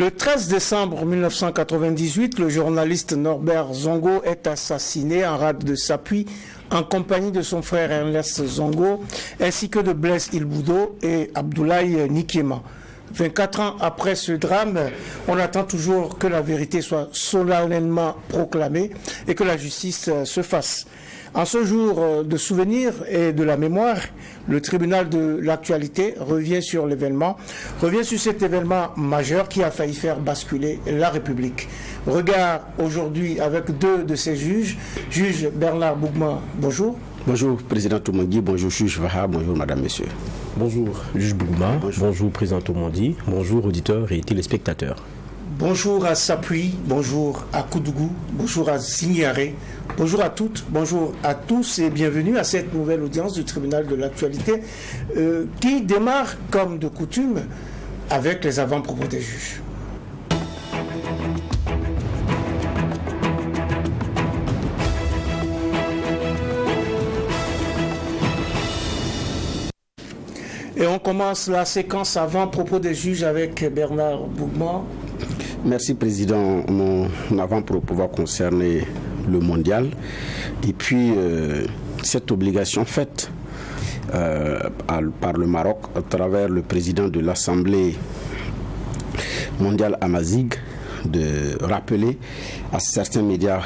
Le 13 décembre 1998, le journaliste Norbert Zongo est assassiné en rade de Sapuy en compagnie de son frère Ernest Zongo, ainsi que de Blaise Ilboudo et Abdoulaye Nikéma. 24 ans après ce drame, on attend toujours que la vérité soit solennellement proclamée et que la justice se fasse. En ce jour de souvenir et de la mémoire, le tribunal de l'actualité revient sur cet événement majeur qui a failli faire basculer la République. Regard aujourd'hui avec deux de ses juges. Juge Bernard Bougma, bonjour. Bonjour, Président Toumandi, bonjour, juge Vaha, bonjour, Madame, Monsieur. Bonjour, juge Bougma, bonjour, Président Toumandi, bonjour, auditeurs et téléspectateurs. Bonjour à Sapuy, bonjour à Koudougou, bonjour à Zignaré, bonjour à toutes, bonjour à tous et bienvenue à cette nouvelle audience du tribunal de l'actualité qui démarre comme de coutume avec les avant-propos des juges. Et on commence la séquence avant-propos des juges avec Bernard Bougma. Merci, Président. Mon avant-propos va concerner le mondial. Et puis, cette obligation faite par le Maroc à travers le président de l'Assemblée mondiale Amazigh de rappeler à certains médias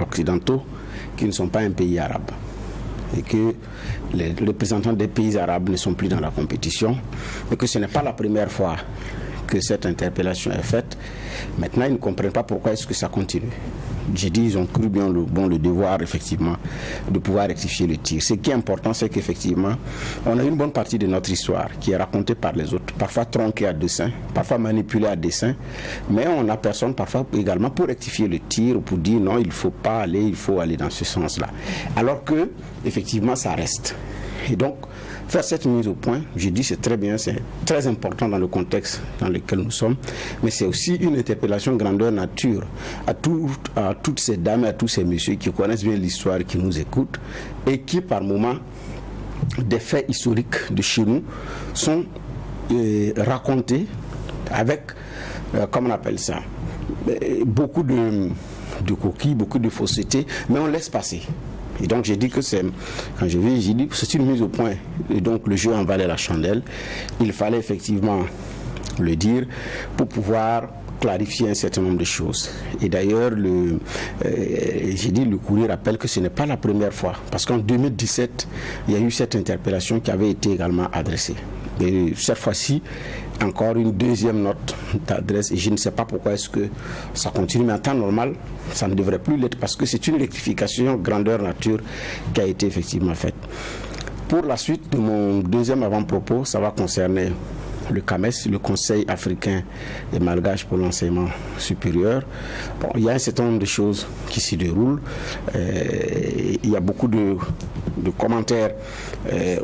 occidentaux qu'ils ne sont pas un pays arabe et que les représentants des pays arabes ne sont plus dans la compétition et que ce n'est pas la première fois que cette interpellation est faite. Maintenant, ils ne comprennent pas pourquoi est-ce que ça continue. J'ai dit, ils ont cru bien le devoir, effectivement, de pouvoir rectifier le tir. Ce qui est important, c'est qu'effectivement, on a une bonne partie de notre histoire qui est racontée par les autres, parfois tronquée à dessein, parfois manipulée à dessein, mais on n'a personne parfois également pour rectifier le tir, pour dire non, il faut aller dans ce sens-là. Alors que, effectivement, ça reste. Et donc, faire cette mise au point, j'ai dit c'est très bien, c'est très important dans le contexte dans lequel nous sommes, mais c'est aussi une interpellation grandeur nature à toutes ces dames et à tous ces messieurs qui connaissent bien l'histoire, qui nous écoutent et qui par moments, des faits historiques de chez nous sont racontés avec, comment on appelle ça, beaucoup de coquilles, beaucoup de fausseté, mais on laisse passer. Et donc j'ai dit que c'est une mise au point. Et donc le jeu en valait la chandelle. Il fallait effectivement le dire pour pouvoir clarifier un certain nombre de choses. Et d'ailleurs, j'ai dit, le courrier rappelle que ce n'est pas la première fois. Parce qu'en 2017, il y a eu cette interpellation qui avait été également adressée. Et cette fois-ci, encore une deuxième note d'adresse. Et je ne sais pas pourquoi est-ce que ça continue. Mais en temps normal, ça ne devrait plus l'être parce que c'est une rectification grandeur nature qui a été effectivement faite. Pour la suite de mon deuxième avant-propos, ça va concerner le CAMES, le Conseil africain des Malgaches pour l'enseignement supérieur. Bon, il y a un certain nombre de choses qui s'y déroulent. Il y a beaucoup de commentaires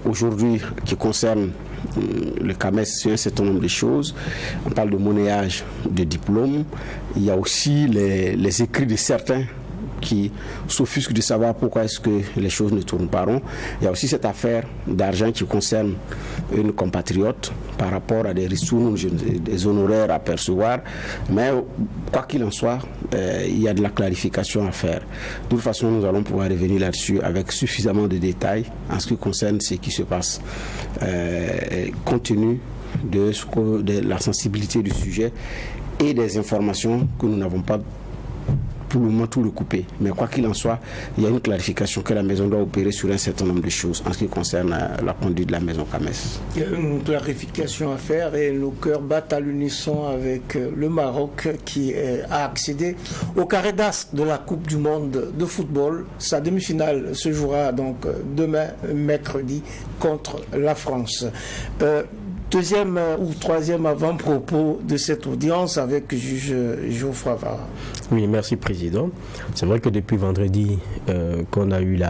aujourd'hui qui concernent le CAMES sur un certain nombre de choses. On parle de monnayage de diplômes. Il y a aussi les écrits de certains qui s'offusquent de savoir pourquoi est-ce que les choses ne tournent pas rond. Il y a aussi cette affaire d'argent qui concerne une compatriote par rapport à des ristournes, des honoraires à percevoir. Mais quoi qu'il en soit, il y a de la clarification à faire. De toute façon, nous allons pouvoir revenir là-dessus avec suffisamment de détails en ce qui concerne ce qui se passe, compte tenu de la sensibilité du sujet et des informations que nous n'avons pas pour le moment tout recoupé. Mais quoi qu'il en soit, il y a une clarification que la maison doit opérer sur un certain nombre de choses en ce qui concerne la conduite de la maison CAMES. Il y a une clarification à faire et nos cœurs battent à l'unisson avec le Maroc qui a accédé au carré d'as de la Coupe du Monde de football. Sa demi-finale se jouera donc demain, mercredi, contre la France. Deuxième ou troisième avant-propos de cette audience avec juge Geoffroy Vara. Oui, merci Président. C'est vrai que depuis vendredi qu'on a eu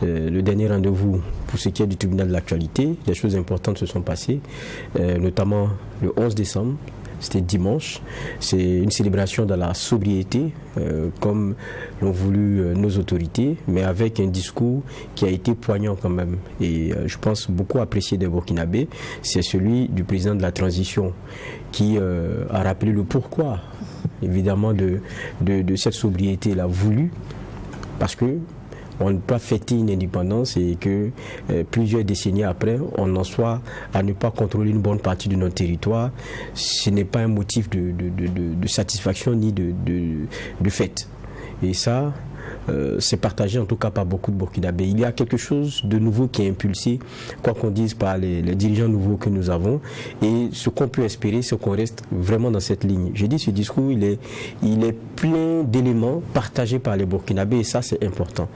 le dernier rendez-vous pour ce qui est du tribunal de l'actualité, des choses importantes se sont passées, notamment le 11 décembre. c'était dimanche. C'est une célébration de la sobriété, comme l'ont voulu nos autorités, mais avec un discours qui a été poignant quand même. Et je pense beaucoup apprécié des Burkinabés, c'est celui du président de la transition qui a rappelé le pourquoi, évidemment, de cette sobriété-là voulue, parce que on ne peut pas fêter une indépendance et que plusieurs décennies après, on en soit à ne pas contrôler une bonne partie de notre territoire. Ce n'est pas un motif de satisfaction ni de fête. Et ça, c'est partagé en tout cas par beaucoup de Burkinabés. Il y a quelque chose de nouveau qui est impulsé, quoi qu'on dise, par les dirigeants nouveaux que nous avons. Et ce qu'on peut espérer, c'est qu'on reste vraiment dans cette ligne. J'ai dit, ce discours, il est plein d'éléments partagés par les Burkinabés et ça, c'est important.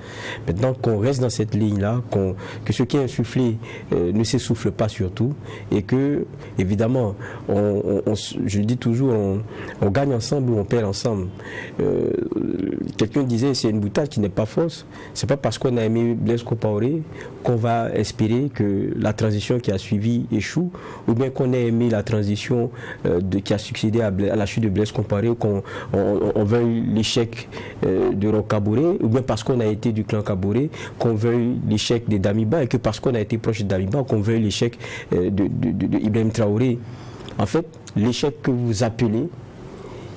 Maintenant, qu'on reste dans cette ligne-là, que ce qui est insufflé ne s'essouffle pas surtout et que, évidemment, je dis toujours, on gagne ensemble ou on perd ensemble. Quelqu'un disait, c'est une boutade qui n'est pas fausse. C'est pas parce qu'on a aimé Blaise Compaoré qu'on va espérer que la transition qui a suivi échoue, ou bien qu'on ait aimé la transition qui a succédé à la chute de Blaise Compaoré, qu'on veuille l'échec de Roch Kaboré, ou bien parce qu'on a été du clan Kaboré, qu'on veuille l'échec de Damiba, et que parce qu'on a été proche de Damiba, qu'on veuille l'échec de Ibrahim Traoré. En fait, l'échec que vous appelez,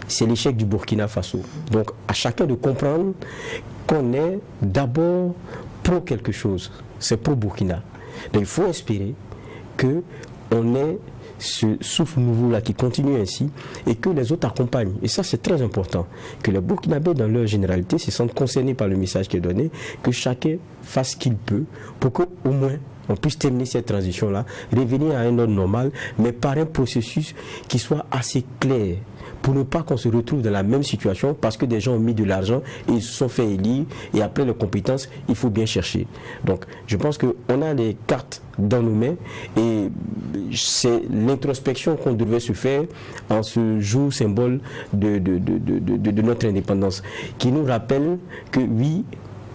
c'est l'échec du Burkina Faso. Donc, à chacun de comprendre qu'on est d'abord pro quelque chose. C'est pro Burkina. Donc, il faut espérer qu'on ait ce souffle nouveau-là qui continue ainsi et que les autres accompagnent. Et ça, c'est très important. Que les Burkinabés, dans leur généralité, se sentent concernés par le message qui est donné, que chacun fasse ce qu'il peut pour qu'au moins on puisse terminer cette transition-là, revenir à un ordre normal, mais par un processus qui soit assez clair, pour ne pas qu'on se retrouve dans la même situation parce que des gens ont mis de l'argent et ils se sont fait élire et après les compétences, il faut bien chercher. Donc, je pense qu'on a les cartes dans nos mains et c'est l'introspection qu'on devait se faire en ce jour symbole de notre indépendance qui nous rappelle que oui,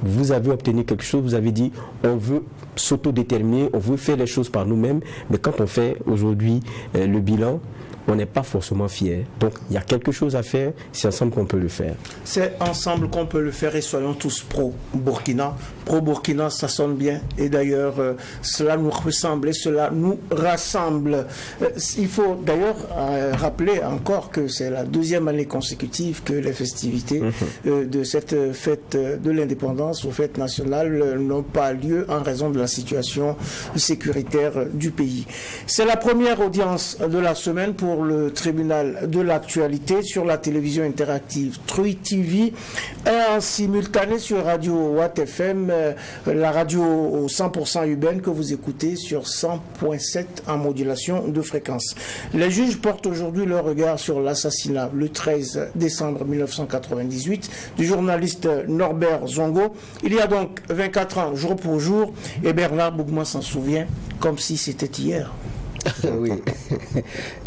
vous avez obtenu quelque chose, vous avez dit on veut s'autodéterminer, on veut faire les choses par nous-mêmes, mais quand on fait aujourd'hui le bilan, on n'est pas forcément fier. Donc, il y a quelque chose à faire, c'est ensemble qu'on peut le faire. C'est ensemble qu'on peut le faire et soyons tous pro-Burkina. Pro-Burkina, ça sonne bien. Et d'ailleurs, cela nous ressemble et cela nous rassemble. Il faut d'ailleurs rappeler encore que c'est la deuxième année consécutive que les festivités de cette fête de l'indépendance ou fête nationale n'ont pas lieu en raison de la situation sécuritaire du pays. C'est la première audience de la semaine pour le tribunal de l'actualité sur la télévision interactive Trui TV et en simultané sur Radio Watt FM, la radio 100% urbaine que vous écoutez sur 100.7 en modulation de fréquence. Les juges portent aujourd'hui leur regard sur l'assassinat le 13 décembre 1998 du journaliste Norbert Zongo. Il y a donc 24 ans, jour pour jour, et Bernard Bougman s'en souvient comme si c'était hier. Oui,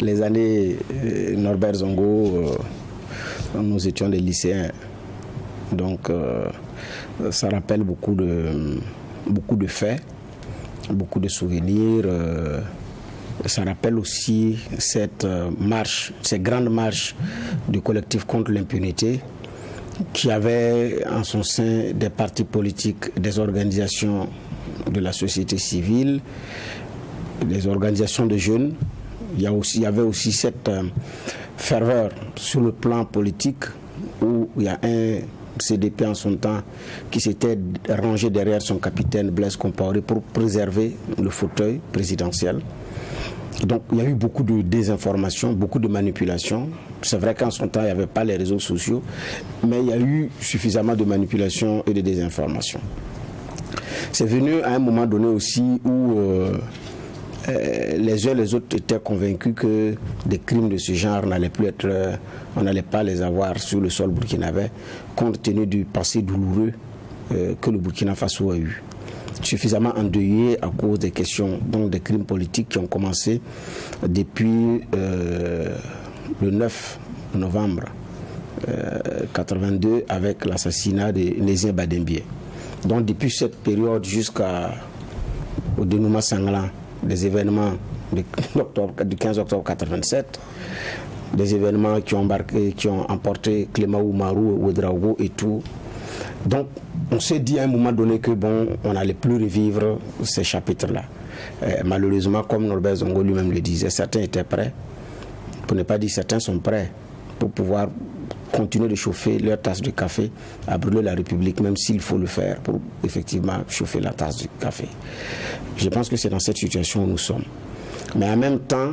les années Norbert Zongo, nous étions des lycéens, donc ça rappelle beaucoup de faits, beaucoup de souvenirs. Ça rappelle aussi cette grande marche du collectif contre l'impunité qui avait en son sein des partis politiques, des organisations de la société civile, des organisations de jeunes. Il y avait aussi cette ferveur sur le plan politique où il y a un CDP en son temps qui s'était rangé derrière son capitaine Blaise Compaoré pour préserver le fauteuil présidentiel. Donc il y a eu beaucoup de désinformation, beaucoup de manipulation. C'est vrai qu'en son temps il n'y avait pas les réseaux sociaux, mais il y a eu suffisamment de manipulation et de désinformation. C'est venu à un moment donné aussi où les uns et les autres étaient convaincus que des crimes de ce genre on n'allait pas les avoir sur le sol burkinabé, compte tenu du passé douloureux que le Burkina Faso a eu. Suffisamment endeuillé à cause des questions, donc des crimes politiques qui ont commencé depuis le 9 novembre 82 avec l'assassinat de Nézien Badembié. Donc depuis cette période jusqu'au dénouement sanglant des événements du 15 octobre 87, des événements qui ont emporté Clément Oumarou, Ouedraogo et tout. Donc, on s'est dit à un moment donné que bon, on n'allait plus revivre ces chapitres-là. Malheureusement, comme Norbert Zongo lui-même le disait, certains étaient prêts, pour ne pas dire certains sont prêts, pour pouvoir continuer de chauffer leur tasse de café, à brûler la République, même s'il faut le faire pour effectivement chauffer la tasse de café. Je pense que c'est dans cette situation où nous sommes. Mais en même temps,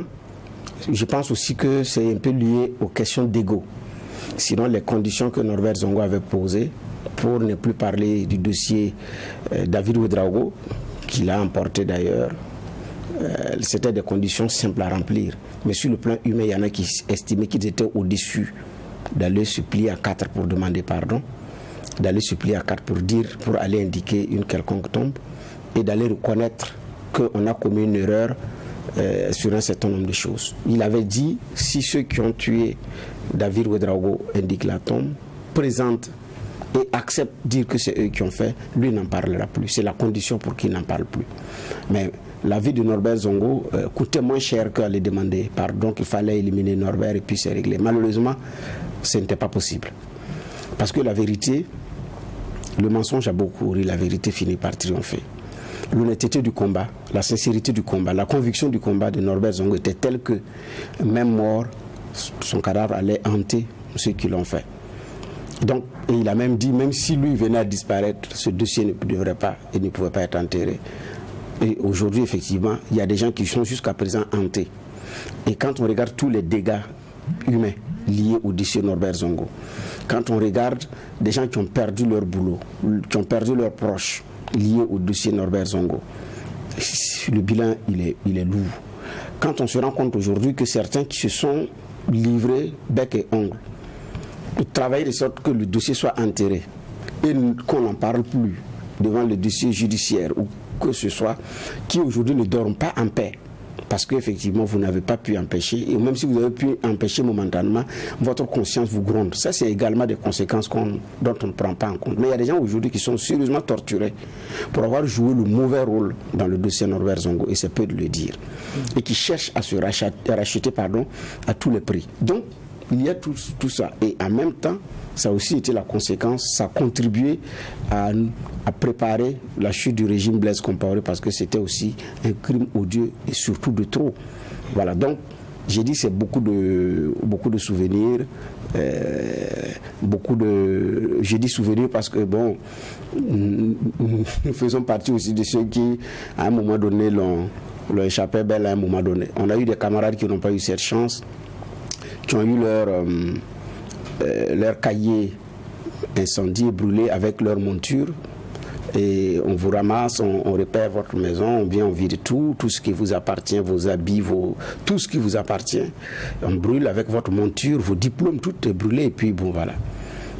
je pense aussi que c'est un peu lié aux questions d'ego. Sinon, les conditions que Norbert Zongo avait posées, pour ne plus parler du dossier David Ouedraogo, qu'il a emporté d'ailleurs, c'était des conditions simples à remplir. Mais sur le plan humain, il y en a qui estimaient qu'ils étaient au-dessus d'aller se plier à 4 pour demander pardon, d'aller se plier à 4 pour aller indiquer une quelconque tombe, et d'aller reconnaître qu'on a commis une erreur sur un certain nombre de choses. Il avait dit, si ceux qui ont tué David Ouedraogo indiquent la tombe, présentent et acceptent de dire que c'est eux qui ont fait, lui n'en parlera plus. C'est la condition pour qu'il n'en parle plus. Mais la vie de Norbert Zongo coûtait moins cher qu'aller demander pardon, qu'il fallait éliminer Norbert et puis c'est réglé. Malheureusement, ce n'était pas possible. Parce que la vérité, le mensonge a beaucoup ri, la vérité finit par triompher. L'honnêteté du combat, la sincérité du combat, la conviction du combat de Norbert Zongo était telle que, même mort, son cadavre allait hanter ceux qui l'ont fait. Donc, et il a même dit, même si lui venait à disparaître, ce dossier ne devrait pas et ne pouvait pas être enterré. Et aujourd'hui, effectivement, il y a des gens qui sont jusqu'à présent hantés. Et quand on regarde tous les dégâts humains liés au dossier Norbert Zongo, quand on regarde des gens qui ont perdu leur boulot, qui ont perdu leurs proches liés au dossier Norbert Zongo, le bilan, il est lourd. Quand on se rend compte aujourd'hui que certains qui se sont livrés bec et ongle, travailler de sorte que le dossier soit enterré et qu'on n'en parle plus devant le dossier judiciaire ou que ce soit, qui aujourd'hui ne dorment pas en paix parce qu'effectivement vous n'avez pas pu empêcher, et même si vous avez pu empêcher momentanément, votre conscience vous gronde. Ça, c'est également des conséquences dont on ne prend pas en compte. Mais il y a des gens aujourd'hui qui sont sérieusement torturés pour avoir joué le mauvais rôle dans le dossier Norbert Zongo, et c'est peu de le dire, et qui cherchent à se racheter à tous les prix. Donc il y a tout ça, et en même temps ça a aussi été la conséquence, ça a contribué à préparer la chute du régime Blaise Compaoré, parce que c'était aussi un crime odieux et surtout de trop. Voilà, donc j'ai dit c'est beaucoup de souvenirs, j'ai dit souvenirs parce que bon, nous faisons partie aussi de ceux qui à un moment donné l'ont échappé belle à un moment donné. On a eu des camarades qui n'ont pas eu cette chance, qui ont eu leur cahier incendié, brûlé avec leur monture, et on vous ramasse, on repère votre maison, on vient, on vide tout ce qui vous appartient, vos habits, tout ce qui vous appartient, on brûle avec votre monture, vos diplômes, tout est brûlé, et puis bon, voilà.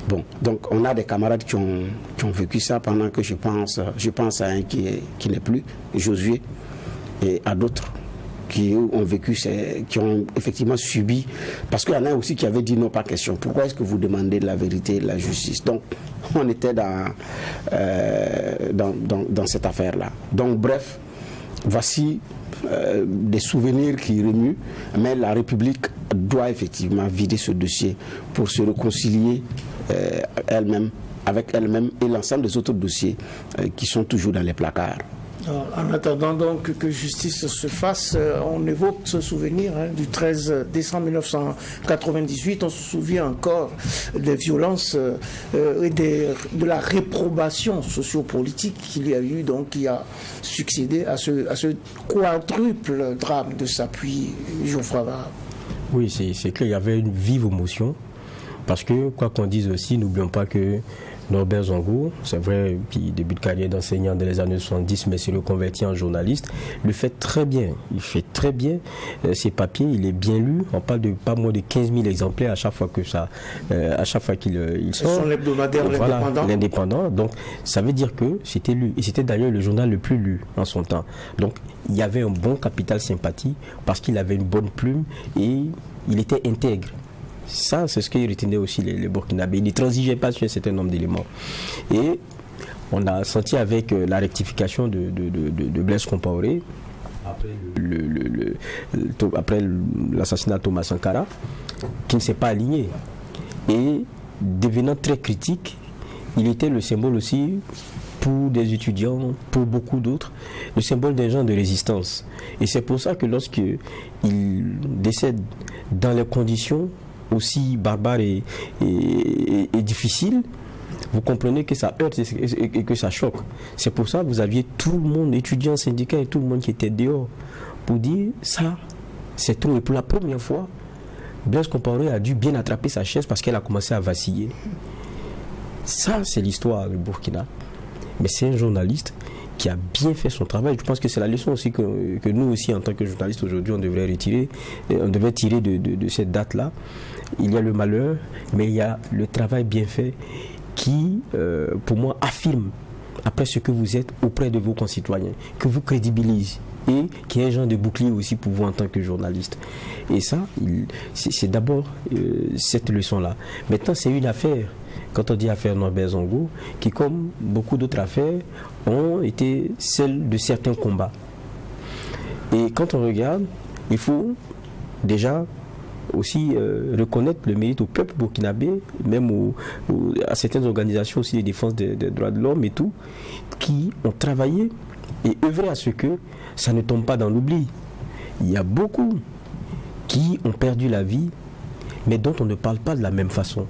Bon, donc on a des camarades qui ont vécu ça, pendant que je pense à un qui n'est plus, Josué, et à d'autres qui ont vécu, qui ont effectivement subi, parce qu'il y en a aussi qui avaient dit non, pas question. Pourquoi est-ce que vous demandez de la vérité et de la justice? Donc on était dans cette affaire-là. Donc bref, voici des souvenirs qui remuent, mais la République doit effectivement vider ce dossier pour se réconcilier avec elle-même et l'ensemble des autres dossiers qui sont toujours dans les placards. En attendant donc que justice se fasse, on évoque ce souvenir du 13 décembre 1998. On se souvient encore des violences et de la réprobation sociopolitique qu'il y a eu, donc qui a succédé à ce quadruple drame de Sapuy, Geoffroy Varab. Oui, c'est clair, il y avait une vive émotion, parce que quoi qu'on dise aussi, n'oublions pas que Norbert Zongo, c'est vrai, puis début de carrière d'enseignant dans les années 70, mais s'est reconverti en journaliste, le fait très bien. Il fait très bien ses papiers, il est bien lu. On parle de pas moins de 15 000 exemplaires à chaque fois qu'il sort. Ce sont l'hebdomadaire l'Indépendant. Donc, ça veut dire que c'était lu. Et c'était d'ailleurs le journal le plus lu en son temps. Donc, il y avait un bon capital sympathie parce qu'il avait une bonne plume et il était intègre. Ça, c'est ce qui retenait aussi les Burkinabés. Ils ne transigeaient pas sur un certain nombre d'éléments. Et on a senti avec la rectification de Blaise Compaoré, après l'assassinat de Thomas Sankara, qui ne s'est pas aligné. Et devenant très critique, il était le symbole aussi pour des étudiants, pour beaucoup d'autres, le symbole d'un genre de résistance. Et c'est pour ça que lorsqu'il décède dans les conditions aussi barbares et difficiles, vous comprenez que ça heurte et que ça choque. C'est pour ça que vous aviez tout le monde, étudiants, syndicats et tout le monde qui était dehors pour dire ça, c'est trop. Et pour la première fois, Blaise Compaoré a dû bien attraper sa chaise parce qu'elle a commencé à vaciller. Ça, c'est l'histoire du Burkina. Mais c'est un journaliste qui a bien fait son travail. Je pense que c'est la leçon aussi que nous aussi, en tant que journalistes aujourd'hui, on devrait tirer de cette date-là. Il y a le malheur, mais il y a le travail bien fait qui, pour moi, affirme après ce que vous êtes auprès de vos concitoyens, que vous crédibilise et qui est un genre de bouclier aussi pour vous en tant que journaliste. Et ça, c'est d'abord cette leçon-là. Maintenant, c'est une affaire, quand on dit affaire Norbert Zongo, qui, comme beaucoup d'autres affaires, ont été celles de certains combats. Et quand on regarde, il faut déjà aussi reconnaître le mérite au peuple burkinabé, même à certaines organisations aussi de défense des droits de l'homme et tout, qui ont travaillé et œuvré à ce que ça ne tombe pas dans l'oubli. Il y a beaucoup qui ont perdu la vie, mais dont on ne parle pas de la même façon.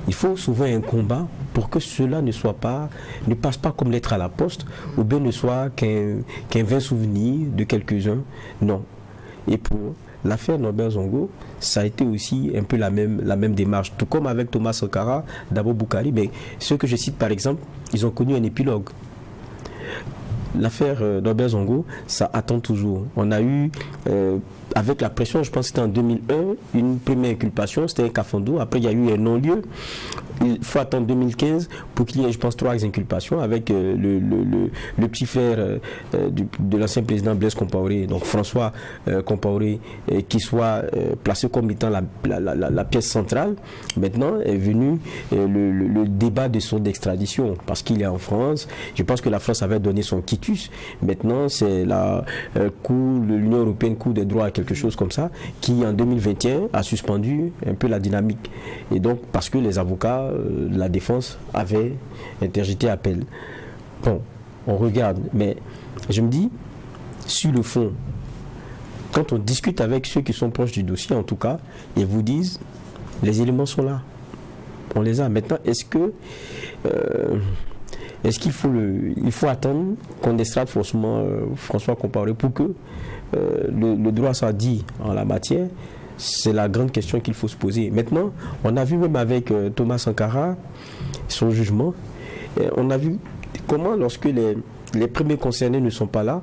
Il faut souvent un combat pour que cela ne passe pas comme lettre à la poste, ou bien ne soit qu'un vain souvenir de quelques-uns. Non. Et pour l'affaire Norbert Zongo, ça a été aussi un peu la même démarche. Tout comme avec Thomas Sankara, Dabo Boukari, mais ceux que je cite par exemple, ils ont connu un épilogue. L'affaire Norbert Zongo, ça attend toujours. On a eu, avec la pression, je pense que c'était en 2001, une première inculpation, c'était un Kafando. Après, il y a eu un non-lieu. Il faut attendre 2015 pour qu'il y ait, je pense, 3 inculpations avec le petit frère de l'ancien président Blaise Compaoré, donc François Compaoré, qui soit placé comme étant la pièce centrale. Maintenant est venu le débat de son extradition, parce qu'il est en France. Je pense que la France avait donné son quitus. Maintenant, c'est la l'Union européenne, Cour des droits, quelque chose comme ça, qui en 2021 a suspendu un peu la dynamique. Et donc, parce que les avocats de la défense avaient interjeté appel. Bon, on regarde, mais je me dis, sur le fond, quand on discute avec ceux qui sont proches du dossier, en tout cas, ils vous disent, les éléments sont là. On les a. Maintenant, est-ce qu'il faut attendre qu'on extrade forcément François Compaoré pour que le droit soit dit en la matière? C'est la grande question qu'il faut se poser. Maintenant, on a vu même avec Thomas Sankara, son jugement, on a vu comment lorsque les premiers concernés ne sont pas là,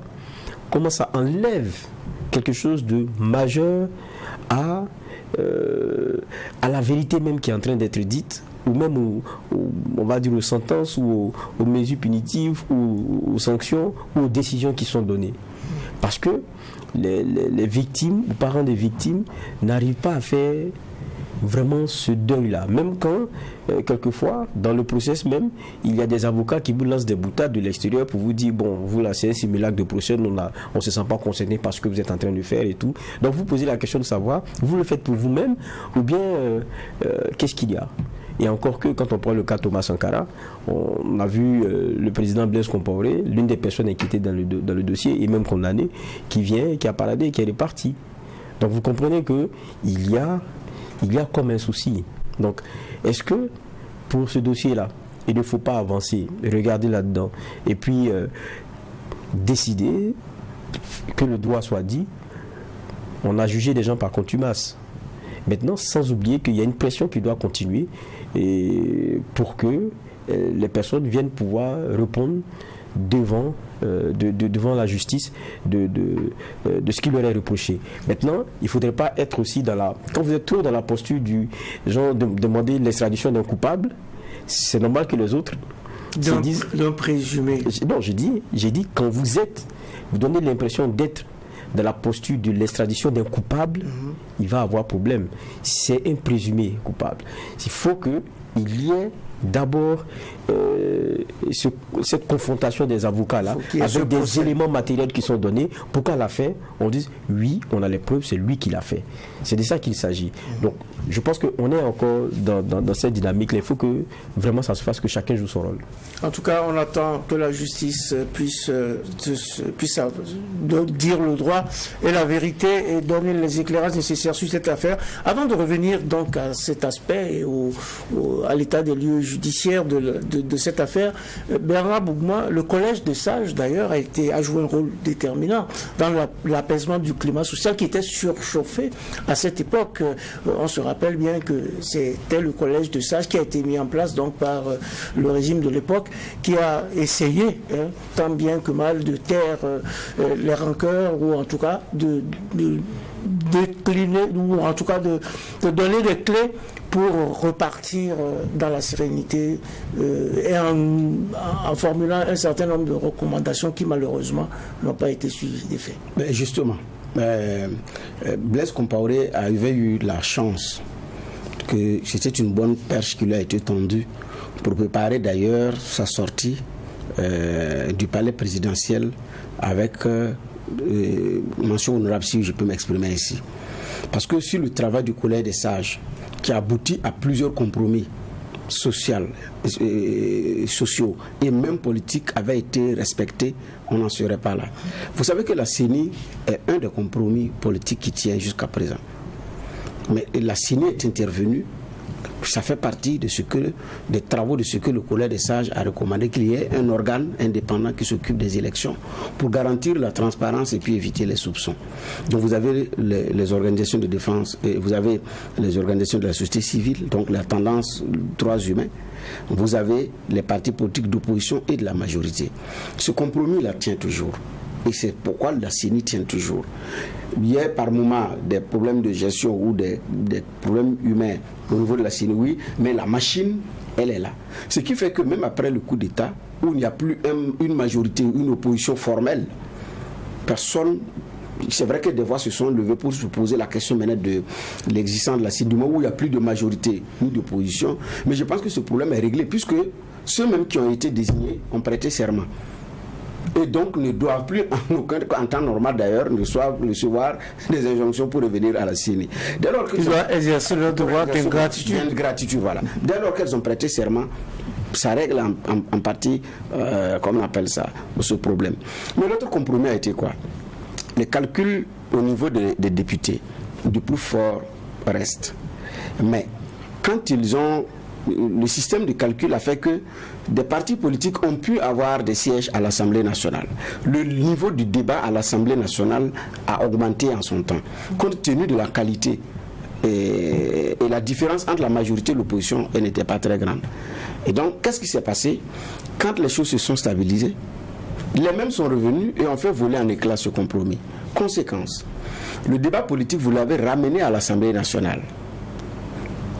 comment ça enlève quelque chose de majeur à la vérité même qui est en train d'être dite, ou même on va dire aux sentences ou aux mesures punitives ou aux sanctions ou aux décisions qui sont données. Parce que les victimes, les parents des victimes n'arrivent pas à faire vraiment ce deuil-là. Même quand, quelquefois, dans le process même, il y a des avocats qui vous lancent des boutades de l'extérieur pour vous dire, bon, vous là, c'est un simulacre de procès, on ne se sent pas concerné par ce que vous êtes en train de faire et tout. Donc vous posez la question de savoir, vous le faites pour vous-même ou bien qu'est-ce qu'il y a? Et encore que, quand on prend le cas Thomas Sankara, on a vu le président Blaise Compaoré, l'une des personnes inquiétées dans le dossier et même condamnée, qui a paradé et qui est reparti. Donc vous comprenez qu'il y a comme un souci. Donc, est-ce que pour ce dossier-là, il ne faut pas avancer, regarder là-dedans, et puis décider que le droit soit dit? On a jugé des gens par contumace. Maintenant, sans oublier qu'il y a une pression qui doit continuer et pour que les personnes viennent pouvoir répondre devant la justice de ce qui leur est reproché. Maintenant, il ne faudrait pas être aussi quand vous êtes trop dans la posture du genre de demander l'extradition d'un coupable, c'est normal que les autres d'un présumé. Non, j'ai dit quand vous donnez l'impression d'être dans la posture de l'extradition d'un coupable, il va avoir problème. C'est un présumé coupable. Il faut qu'il y ait d'abord cette confrontation des avocats-là, avec des éléments matériels qui sont donnés, pour qu'à la fin, on dise oui, on a les preuves, c'est lui qui l'a fait. C'est de ça qu'il s'agit. Donc, je pense qu'on est encore dans cette dynamique-là. Il faut que vraiment ça se fasse, que chacun joue son rôle. En tout cas, on attend que la justice puisse dire le droit et la vérité et donner les éclairages nécessaires sur cette affaire. Avant de revenir donc à cet aspect et à l'état des lieux judiciaires de cette affaire, Bernard Bougma, le collège des sages d'ailleurs a joué un rôle déterminant dans l'apaisement du climat social qui était surchauffé à cette époque. On se rappelle bien que c'était le collège des sages qui a été mis en place donc par le régime de l'époque, qui a essayé tant bien que mal de taire les rancœurs, ou en tout cas de décliner, ou en tout cas de donner des clés pour repartir dans la sérénité et en formulant un certain nombre de recommandations qui malheureusement n'ont pas été suivies des faits. Mais justement, Blaise Compaoré avait eu la chance que c'était une bonne perche qui lui a été tendue pour préparer d'ailleurs sa sortie du palais présidentiel avec mention honorable, si je peux m'exprimer ici. Parce que si le travail du collège des sages, qui aboutit à plusieurs compromis sociaux et même politiques, avait été respecté, on n'en serait pas là. Vous savez que la CENI est un des compromis politiques qui tient jusqu'à présent. Mais la CENI est intervenue, ça fait partie des travaux de ce que le collège des sages a recommandé, qu'il y ait un organe indépendant qui s'occupe des élections pour garantir la transparence et puis éviter les soupçons. Donc vous avez les organisations de défense, et vous avez les organisations de la société civile, donc la tendance droits humains, vous avez les partis politiques d'opposition et de la majorité. Ce compromis-là tient toujours. Et c'est pourquoi la CENI tient toujours. Il y a par moment des problèmes de gestion ou des problèmes humains au niveau de la CENI, oui, mais la machine, elle est là. Ce qui fait que même après le coup d'État, où il n'y a plus une majorité, une opposition formelle, personne... C'est vrai que des voix se sont levées pour se poser la question maintenant de l'existence de la CENI, du moment où il n'y a plus de majorité ni d'opposition. Mais je pense que ce problème est réglé, puisque ceux-mêmes qui ont été désignés ont prêté serment. Et donc ne doivent plus, en temps normal d'ailleurs, recevoir des injonctions pour revenir à la CENI. Dès lors qu'ils doivent exercer leur devoir de gratitude. Voilà. Dès lors qu'elles ont prêté serment, ça règle en partie, comment on appelle ça, ce problème. Mais l'autre compromis a été quoi? Les calculs au niveau des députés, du plus fort reste. Mais quand ils ont... Le système de calcul a fait que des partis politiques ont pu avoir des sièges à l'Assemblée nationale. Le niveau du débat à l'Assemblée nationale a augmenté en son temps, compte tenu de la qualité et la différence entre la majorité et l'opposition, elle n'était pas très grande. Et donc, qu'est-ce qui s'est passé? Quand les choses se sont stabilisées, les mêmes sont revenus et ont fait voler en éclats ce compromis. Conséquence, le débat politique, vous l'avez ramené à l'Assemblée nationale.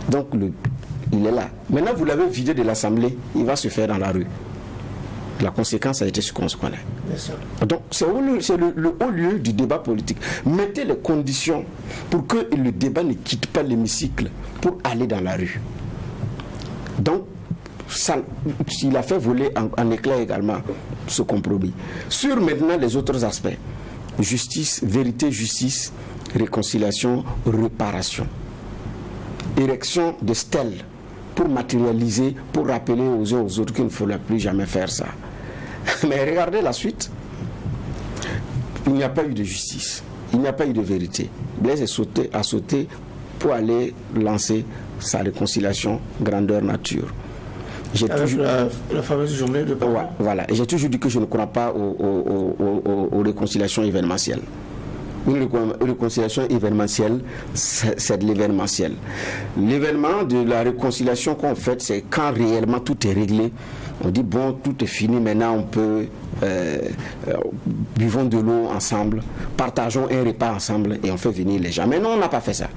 Donc, il est là. Maintenant, vous l'avez vidé de l'Assemblée, il va se faire dans la rue. La conséquence a été ce qu'on se connaît. Donc, c'est le haut lieu du débat politique. Mettez les conditions pour que le débat ne quitte pas l'hémicycle pour aller dans la rue. Donc, il a fait voler en éclats également ce compromis. Sur maintenant les autres aspects, justice, vérité, justice, réconciliation, réparation. Érection de stèles pour matérialiser, pour rappeler aux uns aux autres qu'il ne faudrait plus jamais faire ça. Mais regardez la suite. Il n'y a pas eu de justice, il n'y a pas eu de vérité. Blaise a sauté pour aller lancer sa réconciliation grandeur nature. La fameuse journée de pardon. Voilà. Et j'ai toujours dit que je ne crois pas aux réconciliations événementielles. Une réconciliation événementielle, c'est de l'événementiel. L'événement de la réconciliation qu'on fait, c'est quand réellement tout est réglé. On dit bon, tout est fini, maintenant on peut buvons de l'eau ensemble, partageons un repas ensemble et on fait venir les gens. Mais non, on n'a pas fait ça.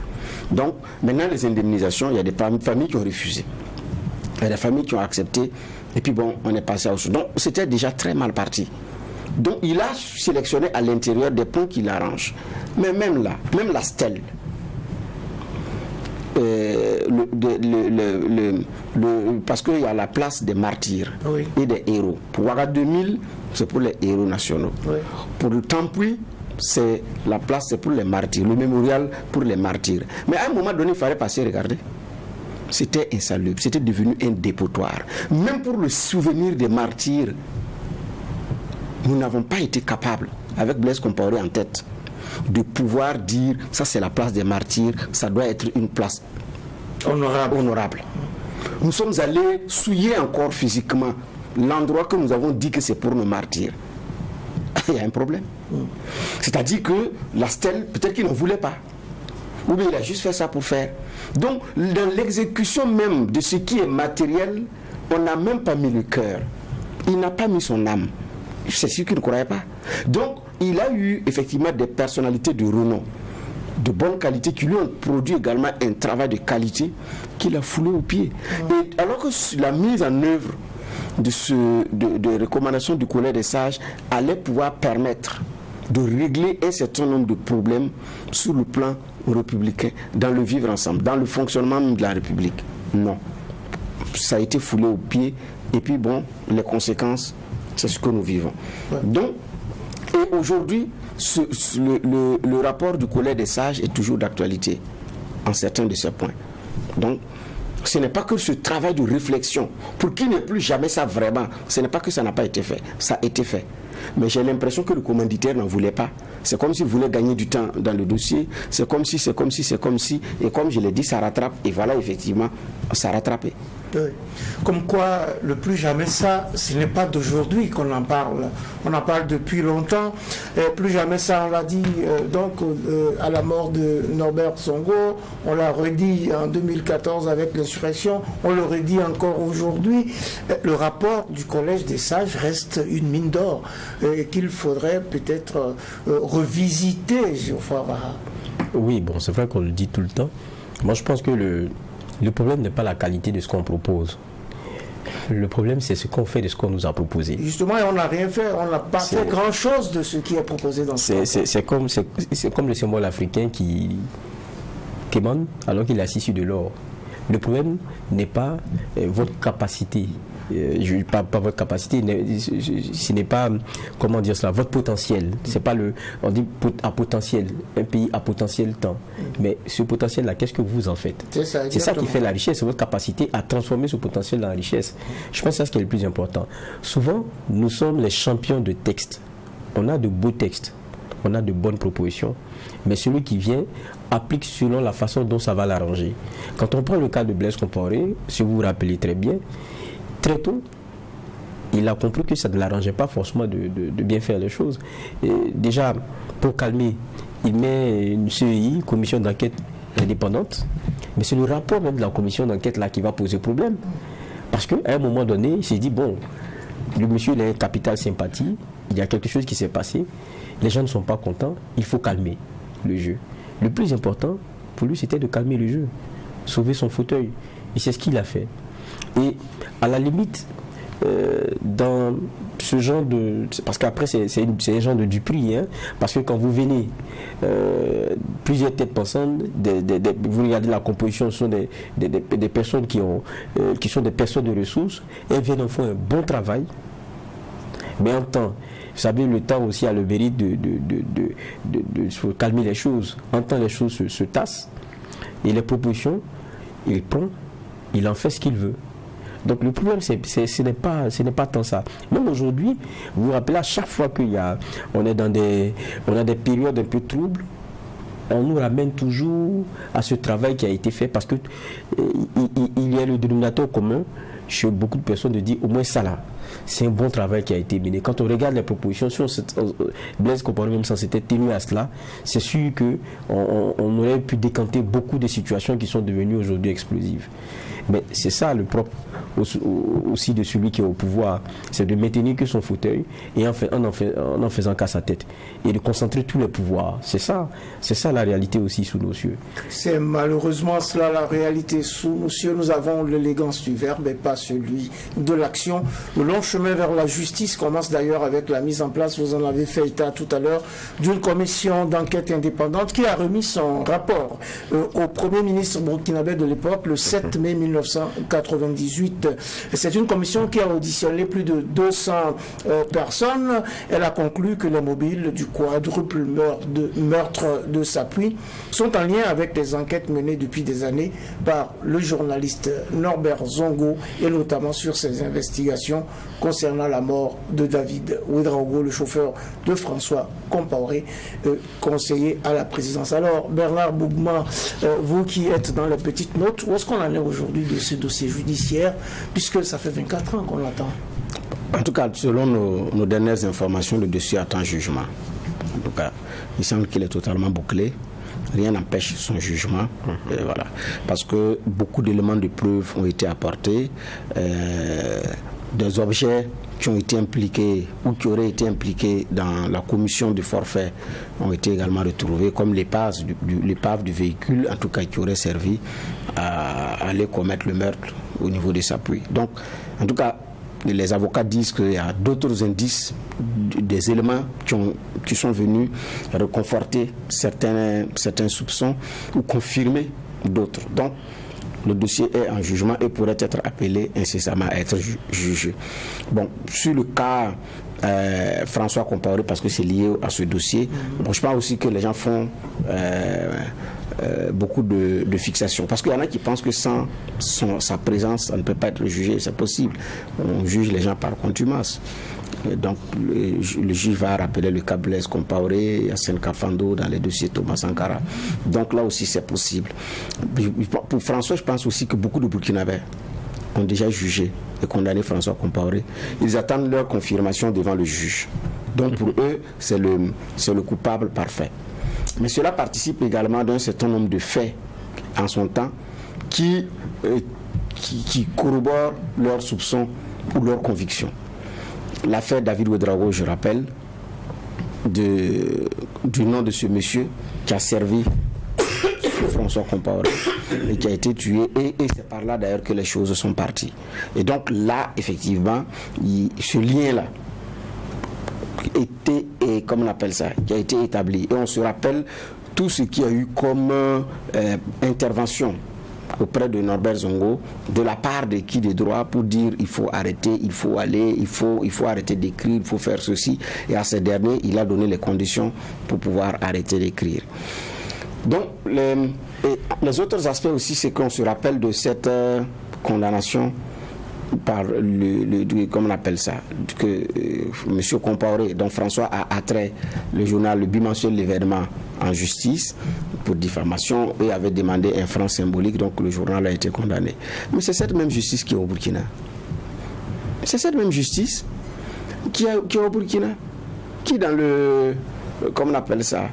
Donc maintenant les indemnisations, il y a des familles qui ont refusé. Il y a des familles qui ont accepté et puis bon, on est passé à autre chose. Donc c'était déjà très mal parti. Donc il a sélectionné à l'intérieur des points qui l'arrangent. Mais même là, même la stèle, parce qu'il y a la place des martyrs Oui. et des héros. Pour Ouaga 2000, c'est pour les héros nationaux. Oui. Pour le Tampui, c'est la place, c'est pour les martyrs, le mémorial pour les martyrs. Mais à un moment donné, il fallait passer, regardez. C'était insalubre, c'était devenu un dépotoir. Même pour le souvenir des martyrs, nous n'avons pas été capables, avec Blaise Compaoré en tête, de pouvoir dire ça c'est la place des martyrs, ça doit être une place honorable. Nous sommes allés souiller encore physiquement l'endroit que nous avons dit que c'est pour nos martyrs. Il y a un problème. C'est-à-dire que la stèle, peut-être qu'il n'en voulait pas. Ou bien il a juste fait ça pour faire. Donc, dans l'exécution même de ce qui est matériel, on n'a même pas mis le cœur. Il n'a pas mis son âme. C'est sûr qu'il ne croyait pas. Donc, il a eu effectivement des personnalités de renom, de bonne qualité, qui lui ont produit également un travail de qualité qu'il a foulé aux pieds. Et alors que la mise en œuvre de recommandations du Collège des sages allait pouvoir permettre de régler un certain nombre de problèmes sur le plan républicain, dans le vivre ensemble, dans le fonctionnement de la République. Non. Ça a été foulé aux pieds. Et puis bon, les conséquences, c'est ce que nous vivons. Ouais. Donc, et aujourd'hui, le rapport du Collège des sages est toujours d'actualité en certains de ces points. Donc, ce n'est pas que ce travail de réflexion, pour qu'il n'ait plus jamais ça vraiment, ce n'est pas que ça n'a pas été fait, ça a été fait. Mais j'ai l'impression que le commanditaire n'en voulait pas. C'est comme s'il voulait gagner du temps dans le dossier, c'est comme si, et comme je l'ai dit, ça rattrape, et voilà, effectivement, ça a rattrapé. Oui. Comme quoi, le plus jamais ça, ce n'est pas d'aujourd'hui qu'on en parle. On en parle depuis longtemps. Et plus jamais ça, on l'a dit à la mort de Norbert Zongo. On l'a redit en 2014 avec l'insurrection. On le redit encore aujourd'hui. Le rapport du Collège des sages reste une mine d'or qu'il faudrait peut-être revisiter, Geoffroy Baha. Oui, bon, c'est vrai qu'on le dit tout le temps. Moi, je pense que le problème n'est pas la qualité de ce qu'on propose. Le problème, c'est ce qu'on fait de ce qu'on nous a proposé. Justement, on n'a rien fait. On n'a pas fait grand-chose de ce qui est proposé dans ce rapport. C'est comme le symbole africain qui émane alors qu'il est assis sur de l'or. Le problème n'est pas votre capacité. Pas votre capacité, ce n'est pas, comment dire cela, votre potentiel. C'est pas on dit à potentiel, un pays à potentiel temps. Mais ce potentiel-là, qu'est-ce que vous en faites? C'est ça qui fait la richesse, c'est votre capacité à transformer ce potentiel en richesse. Je pense que c'est ce qui est le plus important. Souvent, nous sommes les champions de textes. On a de beaux textes, on a de bonnes propositions, mais celui qui vient applique selon la façon dont ça va l'arranger. Quand on prend le cas de Blaise Compaoré, si vous vous rappelez très bien, très tôt, il a compris que ça ne l'arrangeait pas forcément de bien faire les choses. Et déjà, pour calmer, il met une CEI, commission d'enquête indépendante, mais c'est le rapport même de la commission d'enquête là qui va poser problème. Parce qu'à un moment donné, il s'est dit, bon, le monsieur il a une capitale sympathie, il y a quelque chose qui s'est passé, les gens ne sont pas contents, il faut calmer le jeu. Le plus important pour lui, c'était de calmer le jeu, sauver son fauteuil. Et c'est ce qu'il a fait. Et à la limite, dans ce genre de... Parce qu'après, c'est un genre de duperie, hein, parce que quand vous venez, plusieurs têtes pensantes, vous regardez la composition, ce sont des personnes qui sont des personnes de ressources, elles viennent en faire un bon travail, mais en temps, vous savez, le temps aussi a le mérite de calmer les choses. En temps, les choses se tassent, et les propositions, il prend, il en fait ce qu'il veut. Donc le problème, ce n'est pas tant ça. Même aujourd'hui, vous vous rappelez, à chaque fois on a des périodes un peu troubles, on nous ramène toujours à ce travail qui a été fait, parce que il y a le dénominateur commun chez beaucoup de personnes de dire au moins ça là, c'est un bon travail qui a été mené. Quand on regarde les propositions, si Blaise Compaoré même sans s'était tenu à cela, c'est sûr qu'on aurait pu décanter beaucoup de situations qui sont devenues aujourd'hui explosives. Mais c'est ça le propre aussi de celui qui est au pouvoir, c'est de maintenir que son fauteuil et en faisant qu'à sa tête et de concentrer tous les pouvoirs. C'est ça la réalité aussi sous nos cieux. C'est malheureusement cela la réalité sous nos cieux. Nous avons l'élégance du verbe et pas celui de l'action. Nous l'on long chemin vers la justice commence d'ailleurs avec la mise en place, vous en avez fait état tout à l'heure, d'une commission d'enquête indépendante qui a remis son rapport au Premier ministre burkinabé de l'époque le 7 mai 1998. C'est une commission qui a auditionné plus de 200 personnes. Elle a conclu que les mobiles du quadruple meurtre de Sapuy sont en lien avec des enquêtes menées depuis des années par le journaliste Norbert Zongo et notamment sur ses investigations concernant la mort de David Ouedraogo, le chauffeur de François Compaoré, conseiller à la présidence. Alors, Bernard Bougma, vous qui êtes dans les petites notes, où est-ce qu'on en est aujourd'hui de ce dossier judiciaire, puisque ça fait 24 ans qu'on l'attend? En tout cas, selon nos dernières informations, le dossier attend jugement. En tout cas, il semble qu'il est totalement bouclé. Rien n'empêche son jugement. Voilà. Parce que beaucoup d'éléments de preuve ont été apportés. Des objets qui ont été impliqués ou qui auraient été impliqués dans la commission du forfait ont été également retrouvés, comme l'épave du véhicule, en tout cas qui aurait servi à aller commettre le meurtre au niveau de Sapuy. Donc, en tout cas, les avocats disent qu'il y a d'autres indices, des éléments qui sont venus reconforter certains soupçons ou confirmer d'autres. Donc, le dossier est en jugement et pourrait être appelé incessamment à être jugé. Bon, sur le cas François Compaoré, parce que c'est lié à ce dossier, bon, je pense aussi que les gens font beaucoup de fixations. Parce qu'il y en a qui pensent que sans sa présence, ça ne peut pas être jugé. C'est possible. On juge les gens par contumace. Donc, le juge va rappeler le cas Blaise Compaoré, Yassine Kafando dans les dossiers Thomas Sankara. Donc là aussi, c'est possible. Pour François, je pense aussi que beaucoup de Burkinabés ont déjà jugé et condamné François Compaoré. Ils attendent leur confirmation devant le juge. Donc pour eux, c'est le coupable parfait. Mais cela participe également d'un certain nombre de faits en son temps qui corroborent leurs soupçons ou leurs convictions. L'affaire David Ouedraogo, je rappelle, du nom de ce monsieur qui a servi François Compaoré et qui a été tué, et c'est par là d'ailleurs que les choses sont parties. Et donc là, effectivement, ce lien-là était, comme on appelle ça, qui a été établi. Et on se rappelle tout ce qu'il y a eu comme intervention auprès de Norbert Zongo, de la part de qui de droit, pour dire il faut arrêter, il faut aller, il faut arrêter d'écrire, il faut faire ceci. Et à ce dernier, il a donné les conditions pour pouvoir arrêter d'écrire. Donc, les autres aspects aussi, c'est qu'on se rappelle de cette condamnation par comment on appelle ça, que M. Compaoré, dont François a attrait le journal, le bimensuel L'événement, en justice pour diffamation, et avait demandé un franc symbolique, donc le journal a été condamné. Mais c'est cette même justice qui est au Burkina. C'est cette même justice qui est au Burkina, qui dans le, comment on appelle ça,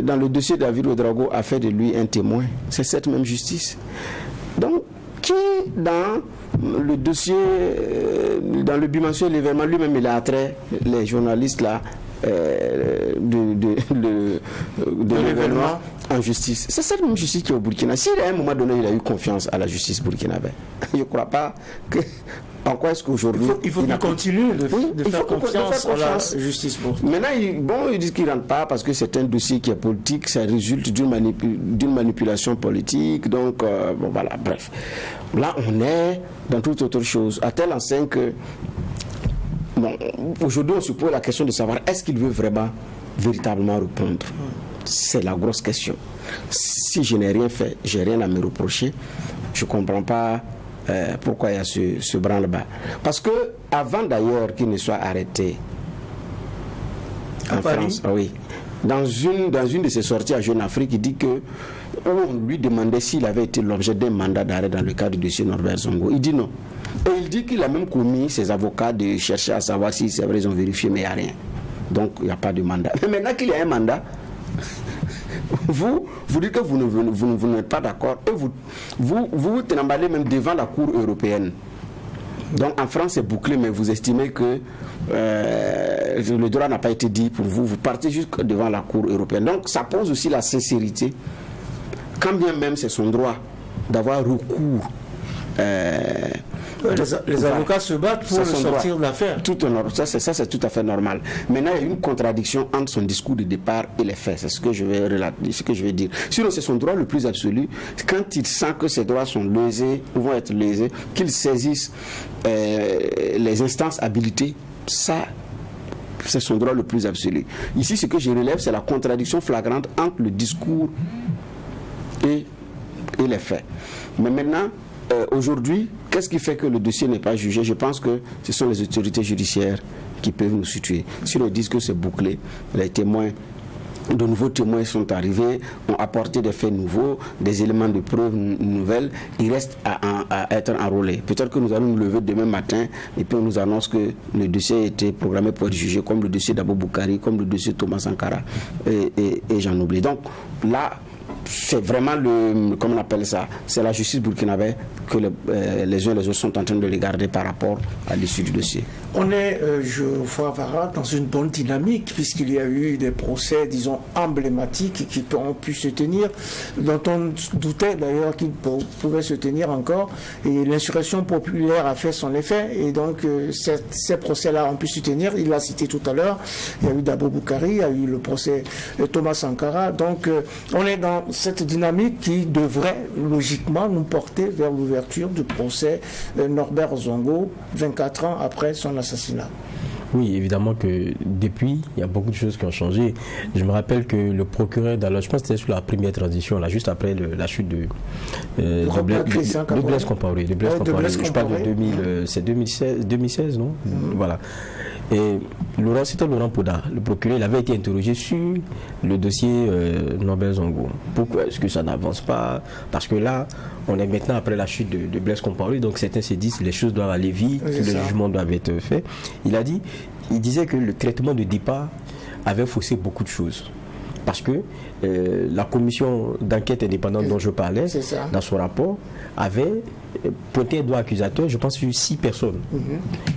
dans le dossier de David Ouedraogo a fait de lui un témoin. C'est cette même justice. Donc, qui dans le dossier, dans le bimensuel L'événement, lui-même il a attrait les journalistes là de l'événement en justice. C'est cette même justice qui est au Burkina. Si à un moment donné il a eu confiance à la justice burkinabé, je ne crois pas que. En quoi est-ce qu'aujourd'hui il faut qu'il continue de faire confiance à la justice burkinabé. Maintenant, ils disent qu'il ne rentre pas parce que c'est un dossier qui est politique, ça résulte d'une manipulation politique. Donc, bon voilà, bref. Là, on est dans toute autre chose. À telle enseigne que, bon, aujourd'hui, on se pose la question de savoir est-ce qu'il veut véritablement répondre. C'est la grosse question. Si je n'ai rien fait, j'ai rien à me reprocher, je ne comprends pas pourquoi il y a ce branle-bas. Parce que avant d'ailleurs qu'il ne soit arrêté en France, oui, dans une de ses sorties à Jeune Afrique, il dit que on lui demandait s'il avait été l'objet d'un mandat d'arrêt dans le cadre du dossier Norbert Zongo. Il dit non. Et il dit qu'il a même commis ses avocats de chercher à savoir si c'est vrai, ils ont vérifié, mais il n'y a rien. Donc il n'y a pas de mandat. Mais maintenant qu'il y a un mandat, vous dites que vous n'êtes pas d'accord et vous tremblez même devant la Cour européenne. Donc en France c'est bouclé, mais vous estimez que le droit n'a pas été dit pour vous, vous partez jusque devant la Cour européenne. Donc ça pose aussi la sincérité, quand bien même c'est son droit d'avoir recours Les avocats se battent pour sortir de l'affaire. Ça, c'est tout à fait normal. Maintenant, il y a une contradiction entre son discours de départ et les faits. C'est ce que je vais dire. Sinon, c'est son droit le plus absolu. Quand il sent que ses droits sont lésés ou vont être lésés, qu'il saisisse les instances habilitées, ça, c'est son droit le plus absolu. Ici, ce que je relève, c'est la contradiction flagrante entre le discours et les faits. Mais maintenant, aujourd'hui, qu'est-ce qui fait que le dossier n'est pas jugé? Je pense que ce sont les autorités judiciaires qui peuvent nous situer. Si on dit que c'est bouclé, de nouveaux témoins sont arrivés, ont apporté des faits nouveaux, des éléments de preuve nouvelles, il reste à être enrôlé. Peut-être que nous allons nous lever demain matin et puis on nous annonce que le dossier a été programmé pour être jugé, comme le dossier d'Abou Boukari, comme le dossier Thomas Sankara, et j'en oublie. Donc là, c'est vraiment comment on appelle ça, c'est la justice burkinabé que les uns et les autres sont en train de regarder par rapport à l'issue du dossier. On est, Geoffroy Avara, dans une bonne dynamique puisqu'il y a eu des procès, disons, emblématiques qui ont pu se tenir, dont on doutait d'ailleurs qu'ils pouvaient se tenir encore, et l'insurrection populaire a fait son effet, et donc ces procès-là ont pu se tenir. Il l'a cité tout à l'heure, il y a eu Dabo Boukari, il y a eu le procès de Thomas Sankara, donc on est dans cette dynamique qui devrait logiquement nous porter vers l'ouverture du procès Norbert Zongo, 24 ans après son assassinat. Oui, évidemment que depuis, il y a beaucoup de choses qui ont changé. Je me rappelle que le procureur d'alors, je pense que c'était sous la première transition, là, juste après la chute de Blaise Compaoré. Je parle de 2016, non? Voilà. Et c'était Laurent Poda, le procureur, il avait été interrogé sur le dossier Norbert Zongo. Pourquoi est-ce que ça n'avance pas? Parce que là, on est maintenant après la chute de Blaise Compaoré, donc certains se disent les choses doivent aller vite, le jugement doit être fait. Il disait que le traitement de départ avait faussé beaucoup de choses. Parce que la commission d'enquête indépendante dont je parlais, dans son rapport, avait pointé un doigt accusateur, je pense, sur 6 personnes.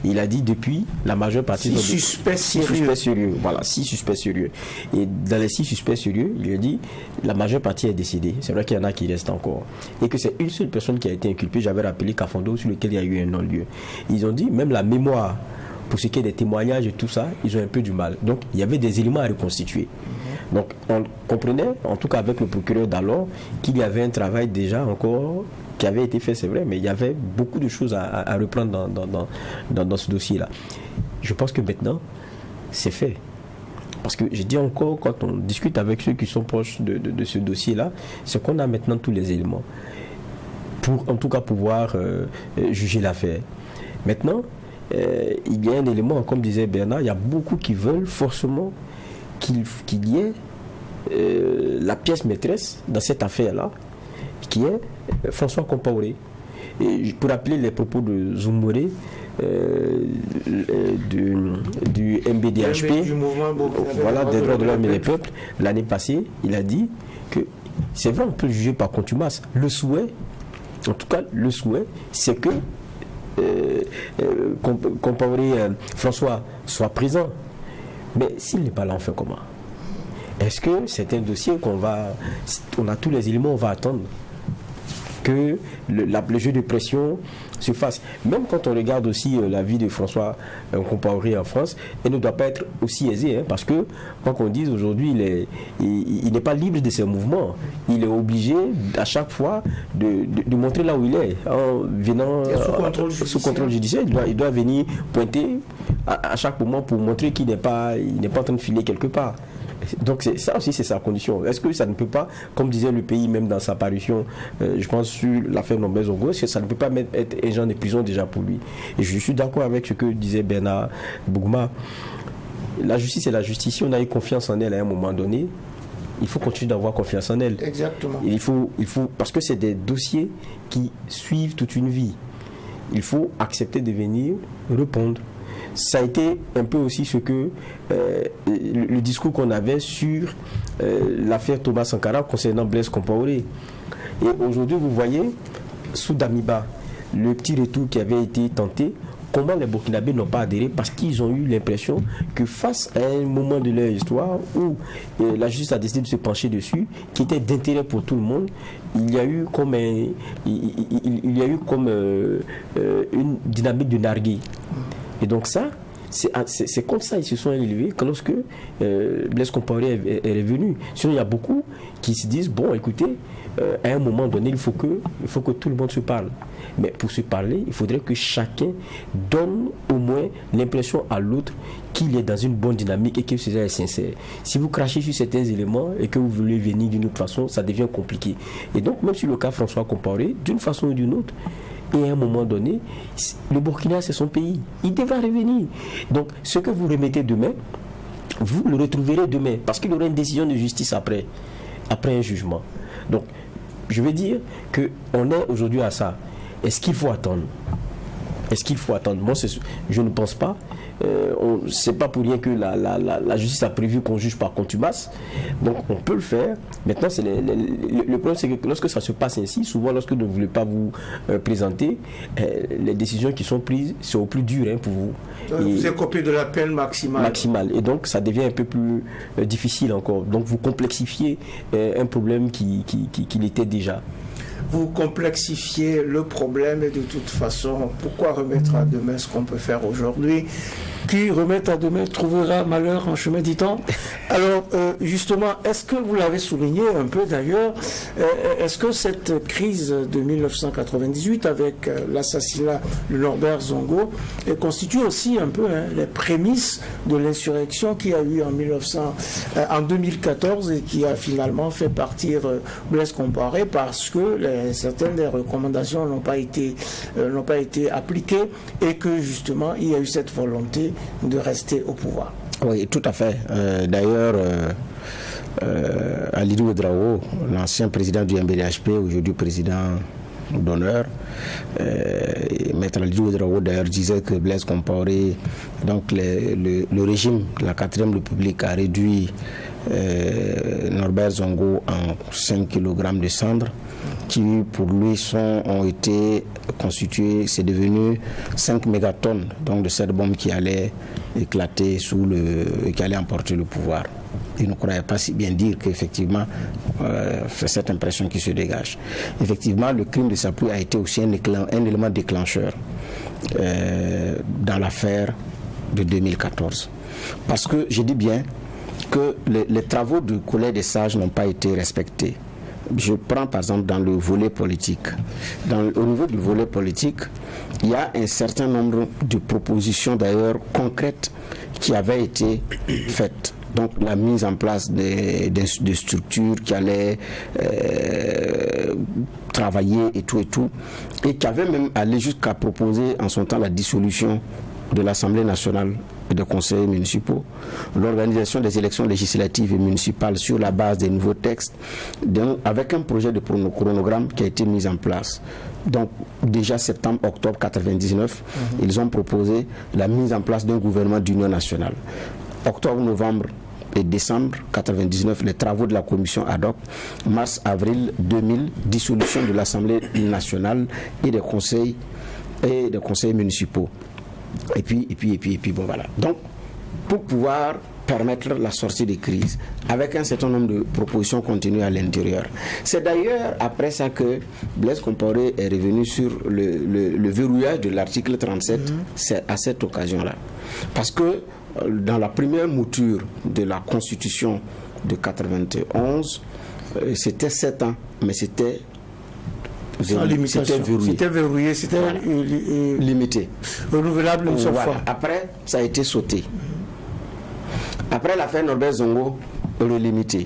Il a dit depuis, la majeure partie... 6 suspects sérieux. Voilà, 6 suspects sérieux. Et dans les 6 suspects sérieux, il a dit, la majeure partie est décédée. C'est vrai qu'il y en a qui restent encore. Et que c'est une seule personne qui a été inculpée. J'avais rappelé Kafondo, sur lequel il y a eu un non-lieu. Ils ont dit, même la mémoire, pour ce qui est des témoignages et tout ça, ils ont un peu du mal. Donc, il y avait des éléments à reconstituer. Donc, on comprenait, en tout cas avec le procureur d'alors, qu'il y avait un travail déjà encore qui avait été fait, c'est vrai, mais il y avait beaucoup de choses à reprendre dans ce dossier-là. Je pense que maintenant, c'est fait. Parce que je dis encore, quand on discute avec ceux qui sont proches de ce dossier-là, c'est qu'on a maintenant tous les éléments pour, en tout cas, pouvoir juger l'affaire. Maintenant, il y a un élément, comme disait Bernard, il y a beaucoup qui veulent forcément qu'il y ait la pièce maîtresse dans cette affaire-là, qui est François Compaoré. Et pour rappeler les propos de Zoumouré, du MBDHP, voilà, des droits de l'homme et des peuples, l'année passée, il a dit que c'est vrai, on peut juger par contumace. Le souhait, en tout cas, le souhait, c'est que Compaoré, François soit présent. Mais s'il n'est pas là, on fait comment? Est-ce que c'est un dossier on a tous les éléments, on va attendre que le jeu de pression se fasse? Même quand on regarde aussi la vie de François Compaoré en France, elle ne doit pas être aussi aisée, hein, parce que, quoi qu'on dise aujourd'hui, il n'est pas libre de ses mouvements. Il est obligé à chaque fois de montrer là où il est, en venant sous contrôle judiciaire. Il doit venir pointer à chaque moment pour montrer qu'il n'est pas en train de filer quelque part. Donc ça aussi, c'est sa condition. Est-ce que ça ne peut pas, comme disait le pays même dans sa parution, je pense sur l'affaire Norbert Zongo, est-ce que ça ne peut pas être un genre de prison déjà pour lui? Et je suis d'accord avec ce que disait Bernard Bougma. La justice est la justice. Si on a eu confiance en elle à un moment donné, il faut continuer d'avoir confiance en elle. Exactement. Il faut, parce que c'est des dossiers qui suivent toute une vie. Il faut accepter de venir répondre. Ça a été un peu aussi ce que le discours qu'on avait sur l'affaire Thomas Sankara concernant Blaise Compaoré. Et aujourd'hui, vous voyez, sous Damiba, le petit retour qui avait été tenté, comment les Burkinabés n'ont pas adhéré? Parce qu'ils ont eu l'impression que face à un moment de leur histoire où la justice a décidé de se pencher dessus, qui était d'intérêt pour tout le monde, il y a eu comme une dynamique de narguer. Et donc ça, c'est comme ça ils se sont élevés que lorsque Blaise Compaoré est revenu. Sinon, il y a beaucoup qui se disent, bon, écoutez, à un moment donné, il faut que tout le monde se parle. Mais pour se parler, il faudrait que chacun donne au moins l'impression à l'autre qu'il est dans une bonne dynamique et que cela est sincère. Si vous crachez sur certains éléments et que vous voulez venir d'une autre façon, ça devient compliqué. Et donc, même sur le cas François Compaoré, d'une façon ou d'une autre, et à un moment donné, le Burkina, c'est son pays. Il devra revenir. Donc, ce que vous remettez demain, vous le retrouverez demain. Parce qu'il y aura une décision de justice après un jugement. Donc, je veux dire qu'on est aujourd'hui à ça. Est-ce qu'il faut attendre? Moi, je ne pense pas. C'est pas pour rien que la justice a prévu qu'on juge par contumace. Donc on peut le faire. Maintenant, le problème, c'est que lorsque ça se passe ainsi, souvent lorsque vous ne voulez pas vous présenter, les décisions qui sont prises, c'est au plus dur pour vous. Vous êtes copié de la peine maximale. Et donc ça devient un peu plus difficile encore. Donc vous complexifiez un problème qui l'était déjà. Vous complexifiez le problème et de toute façon, pourquoi remettre à demain ce qu'on peut faire aujourd'hui? Qui remet à demain trouvera malheur en chemin, dit-on. Alors, justement, est-ce que vous l'avez souligné un peu d'ailleurs, est-ce que cette crise de 1998 avec l'assassinat de Norbert Zongo constitue aussi un peu les prémices de l'insurrection qui a eu en 2014 et qui a finalement fait partir Blaise Compaoré parce que certaines des recommandations n'ont pas été appliquées et que justement il y a eu cette volonté de rester au pouvoir. Oui, tout à fait. D'ailleurs, Alidou Ouedraogo, l'ancien président du MBDHP, aujourd'hui président d'honneur, Maître Alidou Ouedraogo d'ailleurs disait que Blaise Compaoré, donc le régime de la 4e République a réduit Norbert Zongo en 5 kg de cendres qui pour lui ont été constitués, c'est devenu 5 mégatonnes donc de cette bombe qui allait éclater qui allait emporter le pouvoir. Il ne croyait pas si bien dire qu'effectivement c'est cette impression qui se dégage. Effectivement, le crime de Sapuy a été aussi un élément déclencheur dans l'affaire de 2014. Parce que je dis bien que les travaux du Collège des sages n'ont pas été respectés. Je prends par exemple dans le volet politique. Au niveau du volet politique, il y a un certain nombre de propositions d'ailleurs concrètes qui avaient été faites. Donc la mise en place de structures qui allaient travailler et tout, et qui avaient même allé jusqu'à proposer en son temps la dissolution de l'Assemblée nationale et des conseils municipaux, l'organisation des élections législatives et municipales sur la base des nouveaux textes, avec un projet de chronogramme qui a été mis en place. Donc déjà septembre-octobre 1999, ils ont proposé la mise en place d'un gouvernement d'union nationale. Octobre-novembre et décembre 1999, les travaux de la commission ad hoc. Mars-avril 2000, dissolution de l'Assemblée nationale et des conseils municipaux. Et puis, bon voilà. Donc, pour pouvoir permettre la sortie des crises, avec un certain nombre de propositions contenues à l'intérieur. C'est d'ailleurs après ça que Blaise Compaoré est revenu sur le verrouillage de l'article 37, c'est à cette occasion-là. Parce que dans la première mouture de la Constitution de 91, c'était 7 ans, mais c'était verrouillé, c'était voilà. Limité. Renouvelable une seule fois. Après, ça a été sauté. Après l'affaire Norbert Zongo, relimité.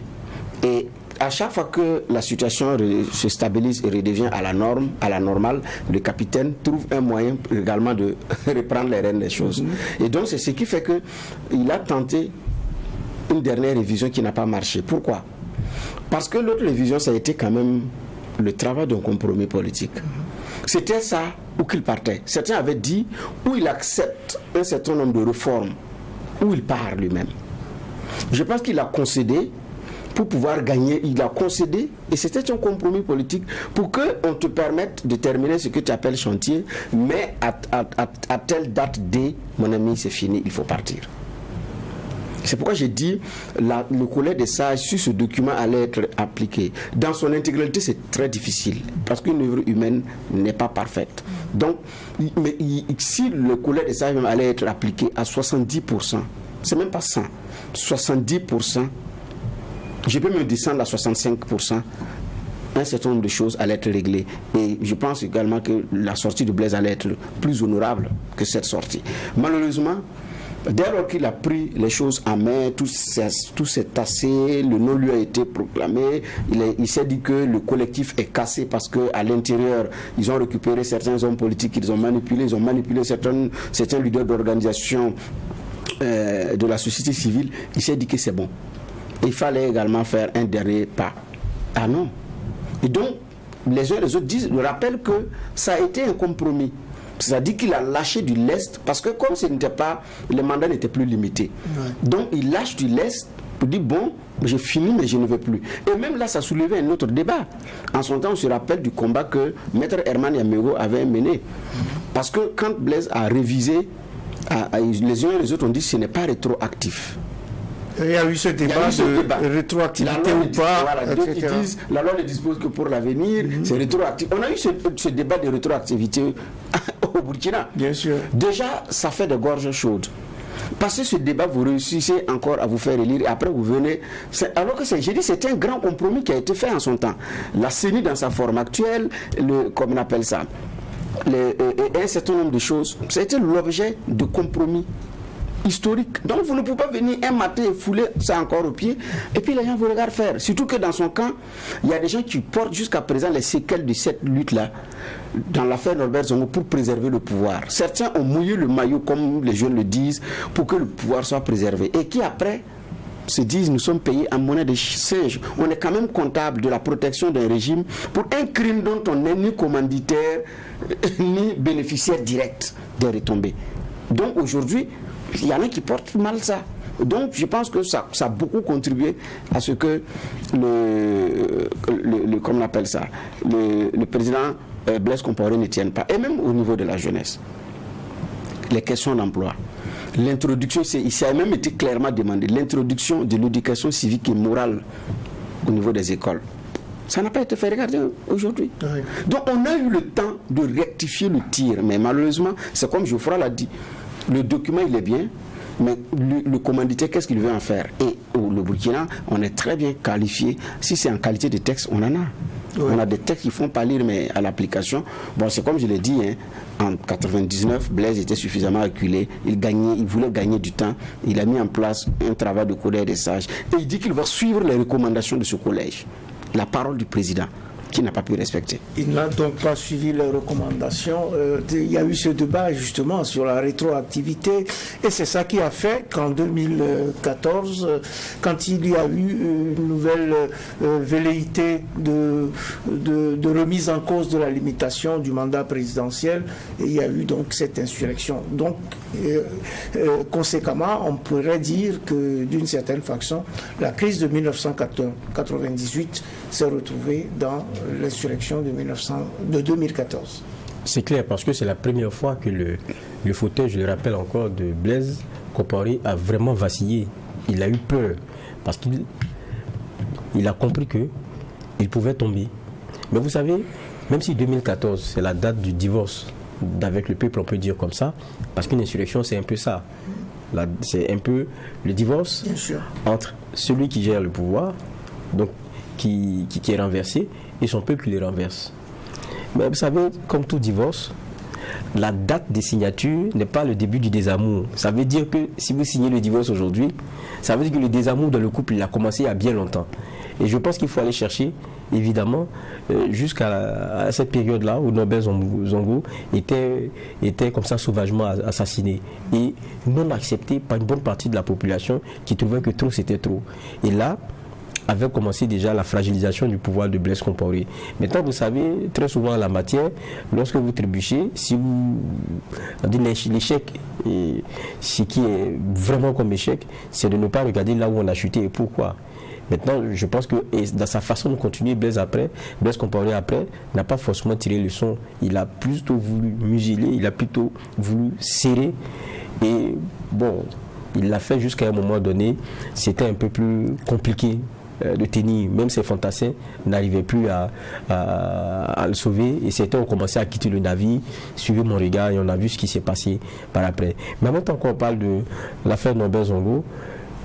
Et à chaque fois que la situation se stabilise et redevient à la normale, le capitaine trouve un moyen également de reprendre les rênes des choses. Et donc c'est ce qui fait qu'il a tenté une dernière révision qui n'a pas marché. Pourquoi? Parce que l'autre révision, ça a été quand même le travail d'un compromis politique. C'était ça où qu'il partait. Certains avaient dit où il accepte un certain nombre de réformes, où il part lui-même. Je pense qu'il a concédé pour pouvoir gagner. Il a concédé, et c'était un compromis politique pour qu'on te permette de terminer ce que tu appelles chantier, mais à telle date D, mon ami, c'est fini, il faut partir. C'est pourquoi j'ai dit le collège des sages, si ce document allait être appliqué dans son intégralité, c'est très difficile parce qu'une œuvre humaine n'est pas parfaite. Donc, mais si le collège des sages même allait être appliqué à 70%, c'est même pas 100, 70%, je peux me descendre à 65%. Un certain nombre de choses allaient être réglées. Et je pense également que la sortie de Blaise allait être plus honorable que cette sortie. Malheureusement, dès lors qu'il a pris les choses en main, tout s'est tassé, le nom lui a été proclamé, il s'est dit que le collectif est cassé parce qu'à l'intérieur, ils ont récupéré certains hommes politiques qu'ils ont manipulés, certains leaders d'organisations de la société civile. Il s'est dit que c'est bon. Il fallait également faire un dernier pas. Ah non. Et donc, les uns et les autres le rappellent que ça a été un compromis. C'est-à-dire qu'il a lâché du lest parce que comme le mandat n'était plus limité. Ouais. Donc il lâche du lest pour dire bon, j'ai fini mais je ne veux plus. Et même là, ça soulevait un autre débat. En son temps, on se rappelle du combat que Maître Herman Yamego avait mené. Parce que quand Blaise a révisé, les uns et les autres ont dit que ce n'est pas rétroactif. Il y a eu ce débat de rétroactivité ou pas. Voilà, donc ils disent la loi ne dispose que pour l'avenir, c'est rétroactif. On a eu ce débat de rétroactivité au Burkina. Bien sûr. Déjà, ça fait des gorges chaudes. Parce que ce débat, vous réussissez encore à vous faire élire et après vous venez. Alors que j'ai dit, c'est un grand compromis qui a été fait en son temps. La CENI dans sa forme actuelle, comme on appelle ça, un certain nombre de choses, c'était l'objet de compromis historique. Donc vous ne pouvez pas venir un matin et fouler ça encore au pied et puis les gens vous regardent faire. Surtout que dans son camp, il y a des gens qui portent jusqu'à présent les séquelles de cette lutte-là dans l'affaire Norbert Zongo pour préserver le pouvoir. Certains ont mouillé le maillot, comme les jeunes le disent, pour que le pouvoir soit préservé. Et qui après se disent nous sommes payés en monnaie de singe. On est quand même comptable de la protection d'un régime pour un crime dont on n'est ni commanditaire ni bénéficiaire direct des retombées. Donc aujourd'hui, il y en a qui portent mal ça. Donc je pense que ça a beaucoup contribué à ce que comment on appelle ça, le président Blaise Compaoré ne tienne pas. Et même au niveau de la jeunesse, les questions d'emploi, l'introduction, ça a même été clairement demandé, l'introduction de l'éducation civique et morale au niveau des écoles. Ça n'a pas été fait, regardez aujourd'hui. Oui. Donc on a eu le temps de rectifier le tir, mais malheureusement, c'est comme Geoffroy l'a dit, le document il est bien, mais le commanditaire, qu'est-ce qu'il veut en faire? Et le Burkina, on est très bien qualifié. Si c'est en qualité de texte, on en a. Oui. On a des textes qui font pas lire, mais à l'application, bon, c'est comme je l'ai dit, en 99, Blaise était suffisamment acculé, il voulait gagner du temps, il a mis en place un travail de collège des sages, et il dit qu'il va suivre les recommandations de ce collège. La parole du président, qui n'a pas pu respecter. Il n'a donc pas suivi les recommandations. Il y a eu ce débat justement sur la rétroactivité et c'est ça qui a fait qu'en 2014, quand il y a eu une nouvelle velléité de remise en cause de la limitation du mandat présidentiel, il y a eu donc cette insurrection. Donc, conséquemment, on pourrait dire que d'une certaine façon, la crise de 1998 s'est retrouvée dans l'insurrection de 2014. C'est clair, parce que c'est la première fois que le fauteuil, je le rappelle encore, de Blaise Compaoré a vraiment vacillé. Il a eu peur, parce qu'il a compris qu'il pouvait tomber. Mais vous savez, même si 2014, c'est la date du divorce avec le peuple, on peut dire comme ça, parce qu'une insurrection, c'est un peu ça. C'est un peu le divorce entre celui qui gère le pouvoir, donc qui est renversé, et son peuple qui le renverse. Mais vous savez, comme tout divorce, la date des signatures n'est pas le début du désamour. Ça veut dire que si vous signez le divorce aujourd'hui, ça veut dire que le désamour dans le couple, il a commencé il y a bien longtemps. Et je pense qu'il faut aller chercher, évidemment, jusqu'à cette période-là où Norbert Zongo était comme ça sauvagement assassiné et non accepté par une bonne partie de la population qui trouvait que trop c'était trop. Et là, avait commencé déjà la fragilisation du pouvoir de Blaise Compaoré. Maintenant, vous savez, très souvent en la matière, lorsque vous trébuchez, si vous... L'échec, ce qui est vraiment comme échec, c'est de ne pas regarder là où on a chuté et pourquoi. Maintenant, je pense que dans sa façon de continuer, Blaise Compaoré après, n'a pas forcément tiré le son. Il a plutôt voulu museler, il a plutôt voulu serrer. Et bon, il l'a fait jusqu'à un moment donné. C'était un peu plus compliqué de tenir. Même ses fantassins n'arrivaient plus à le sauver. Et certains ont commencé à quitter le navire, suivre mon regard, et on a vu ce qui s'est passé par après. Mais en même temps qu'on parle de l'affaire Norbert Zongo,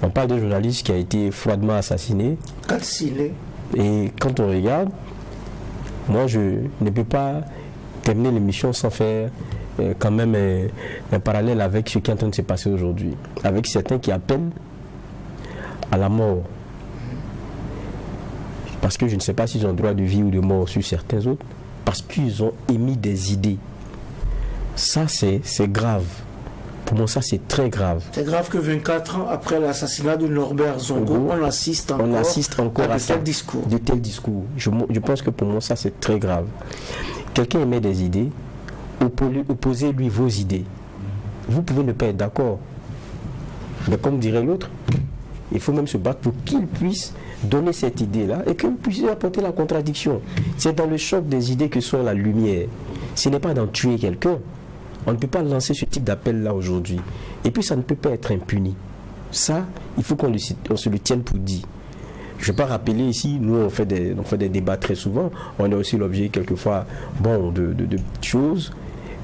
on parle d'un journaliste qui a été froidement assassiné. Calciné. Et quand on regarde, moi je ne peux pas terminer l'émission sans faire quand même un parallèle avec ce qui est en train de se passer aujourd'hui. Avec certains qui appellent à la mort. Parce que je ne sais pas s'ils ont droit de vie ou de mort sur certains autres. Parce qu'ils ont émis des idées. Ça c'est grave. Pour moi, ça, c'est très grave. C'est grave que 24 ans après l'assassinat de Norbert Zongo, on assiste encore à de tels discours. De tels discours. Je pense que pour moi, ça, c'est très grave. Quelqu'un émet des idées, opposez-lui vos idées. Vous pouvez ne pas être d'accord. Mais comme dirait l'autre, il faut même se battre pour qu'il puisse donner cette idée-là et que vous puissiez apporter la contradiction. C'est dans le choc des idées que sont la lumière. Ce n'est pas d'en tuer quelqu'un. On ne peut pas lancer ce type d'appel-là aujourd'hui. Et puis ça ne peut pas être impuni. Ça, il faut qu'on se le tienne pour dit. Je ne vais pas rappeler ici, nous on fait des débats très souvent. On a aussi l'objet quelquefois de choses,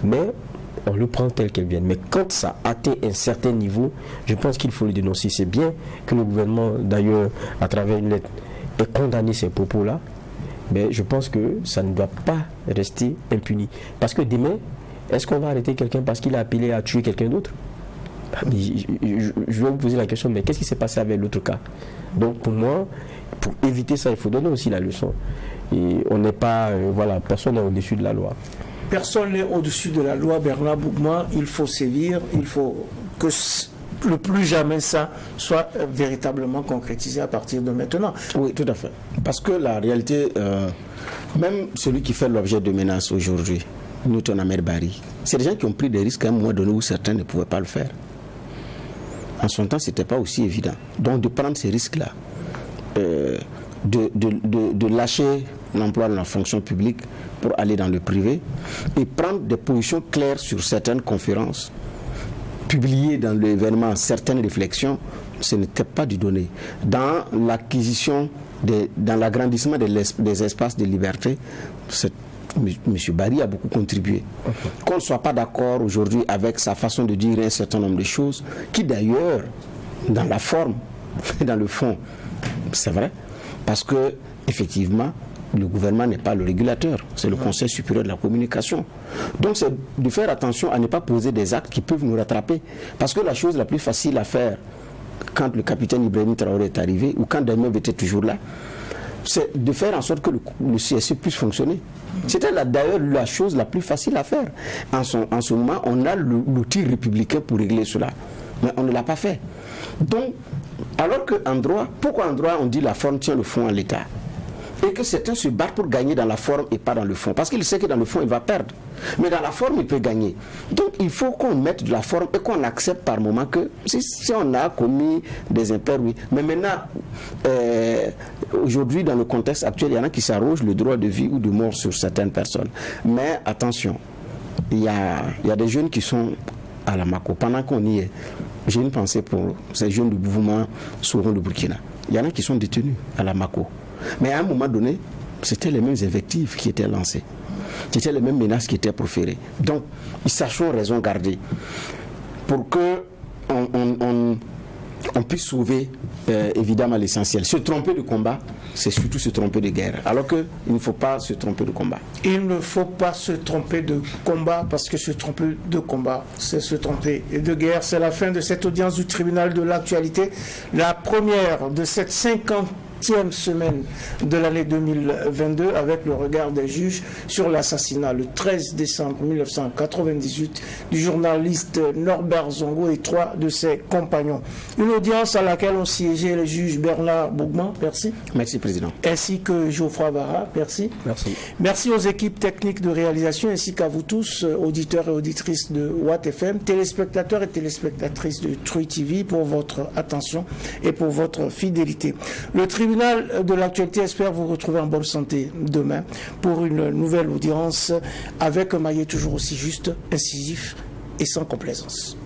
mais on le prend tel qu'elle vient. Mais quand ça atteint un certain niveau, je pense qu'il faut le dénoncer. C'est bien que le gouvernement, d'ailleurs, à travers une lettre, ait condamné ces propos-là. Mais je pense que ça ne doit pas rester impuni. Parce que demain, est-ce qu'on va arrêter quelqu'un parce qu'il a appelé à tuer quelqu'un d'autre? Je vais vous poser la question, mais qu'est-ce qui s'est passé avec l'autre cas? Donc pour moi, pour éviter ça, il faut donner aussi la leçon. Et on n'est pas, personne n'est au-dessus de la loi. Personne n'est au-dessus de la loi, Bernard Bougma. Il faut sévir, il faut que le plus jamais ça soit véritablement concrétisé à partir de maintenant. Oui, tout à fait. Parce que la réalité, même celui qui fait l'objet de menaces aujourd'hui, Newton Ahmed Bari, c'est des gens qui ont pris des risques à un moment donné où certains ne pouvaient pas le faire. En son temps, ce n'était pas aussi évident. Donc de prendre ces risques-là, de lâcher l'emploi dans la fonction publique pour aller dans le privé et prendre des positions claires sur certaines conférences, publier dans l'événement certaines réflexions, ce n'était pas du donné. Dans l'acquisition, dans l'agrandissement des espaces de liberté, M. Bari a beaucoup contribué. Qu'on ne soit pas d'accord aujourd'hui avec sa façon de dire un certain nombre de choses, qui d'ailleurs, dans la forme et dans le fond, c'est vrai, parce que effectivement, le gouvernement n'est pas le régulateur, c'est le Conseil supérieur de la communication. Donc c'est de faire attention à ne pas poser des actes qui peuvent nous rattraper. Parce que la chose la plus facile à faire, quand le capitaine Ibrahim Traoré est arrivé, ou quand Damiov était toujours là, c'est de faire en sorte que le CSE puisse fonctionner. C'était d'ailleurs la chose la plus facile à faire. En ce moment, on a l'outil républicain pour régler cela. Mais on ne l'a pas fait. Donc, alors qu'en droit, pourquoi en droit on dit la forme tient le fond à l'État? Et que certains se battent pour gagner dans la forme et pas dans le fond. Parce qu'il sait que dans le fond, il va perdre. Mais dans la forme, il peut gagner. Donc, il faut qu'on mette de la forme et qu'on accepte par moment que si on a commis des impairs, oui. Mais maintenant, aujourd'hui, dans le contexte actuel, il y en a qui s'arrogent le droit de vie ou de mort sur certaines personnes. Mais attention, il y a des jeunes qui sont à la Mako. Pendant qu'on y est, j'ai une pensée pour ces jeunes du mouvement Sauron de Burkina. Il y en a qui sont détenus à la Mako. Mais à un moment donné, c'était les mêmes invectives qui étaient lancées. C'était les mêmes menaces qui étaient proférées. Donc, sachons raison garder pour que on puisse sauver évidemment l'essentiel. Se tromper de combat, c'est surtout se tromper de guerre. Alors qu'il ne faut pas se tromper de combat. Il ne faut pas se tromper de combat, parce que se tromper de combat, c'est se tromper de guerre. C'est la fin de cette audience du tribunal de l'actualité. La première de cette 50e semaine de l'année 2022, avec le regard des juges sur l'assassinat le 13 décembre 1998 du journaliste Norbert Zongo et 3 de ses compagnons. Une audience à laquelle ont siégé le juge Bernard Bougma, merci. Merci, Président. Ainsi que Geoffroy Vara, merci. Merci. Merci aux équipes techniques de réalisation, ainsi qu'à vous tous, auditeurs et auditrices de Watt FM, téléspectateurs et téléspectatrices de True TV, pour votre attention et pour votre fidélité. Le tribunal tribunal de l'actualité espère vous retrouver en bonne santé demain pour une nouvelle audience avec un maillet toujours aussi juste, incisif et sans complaisance.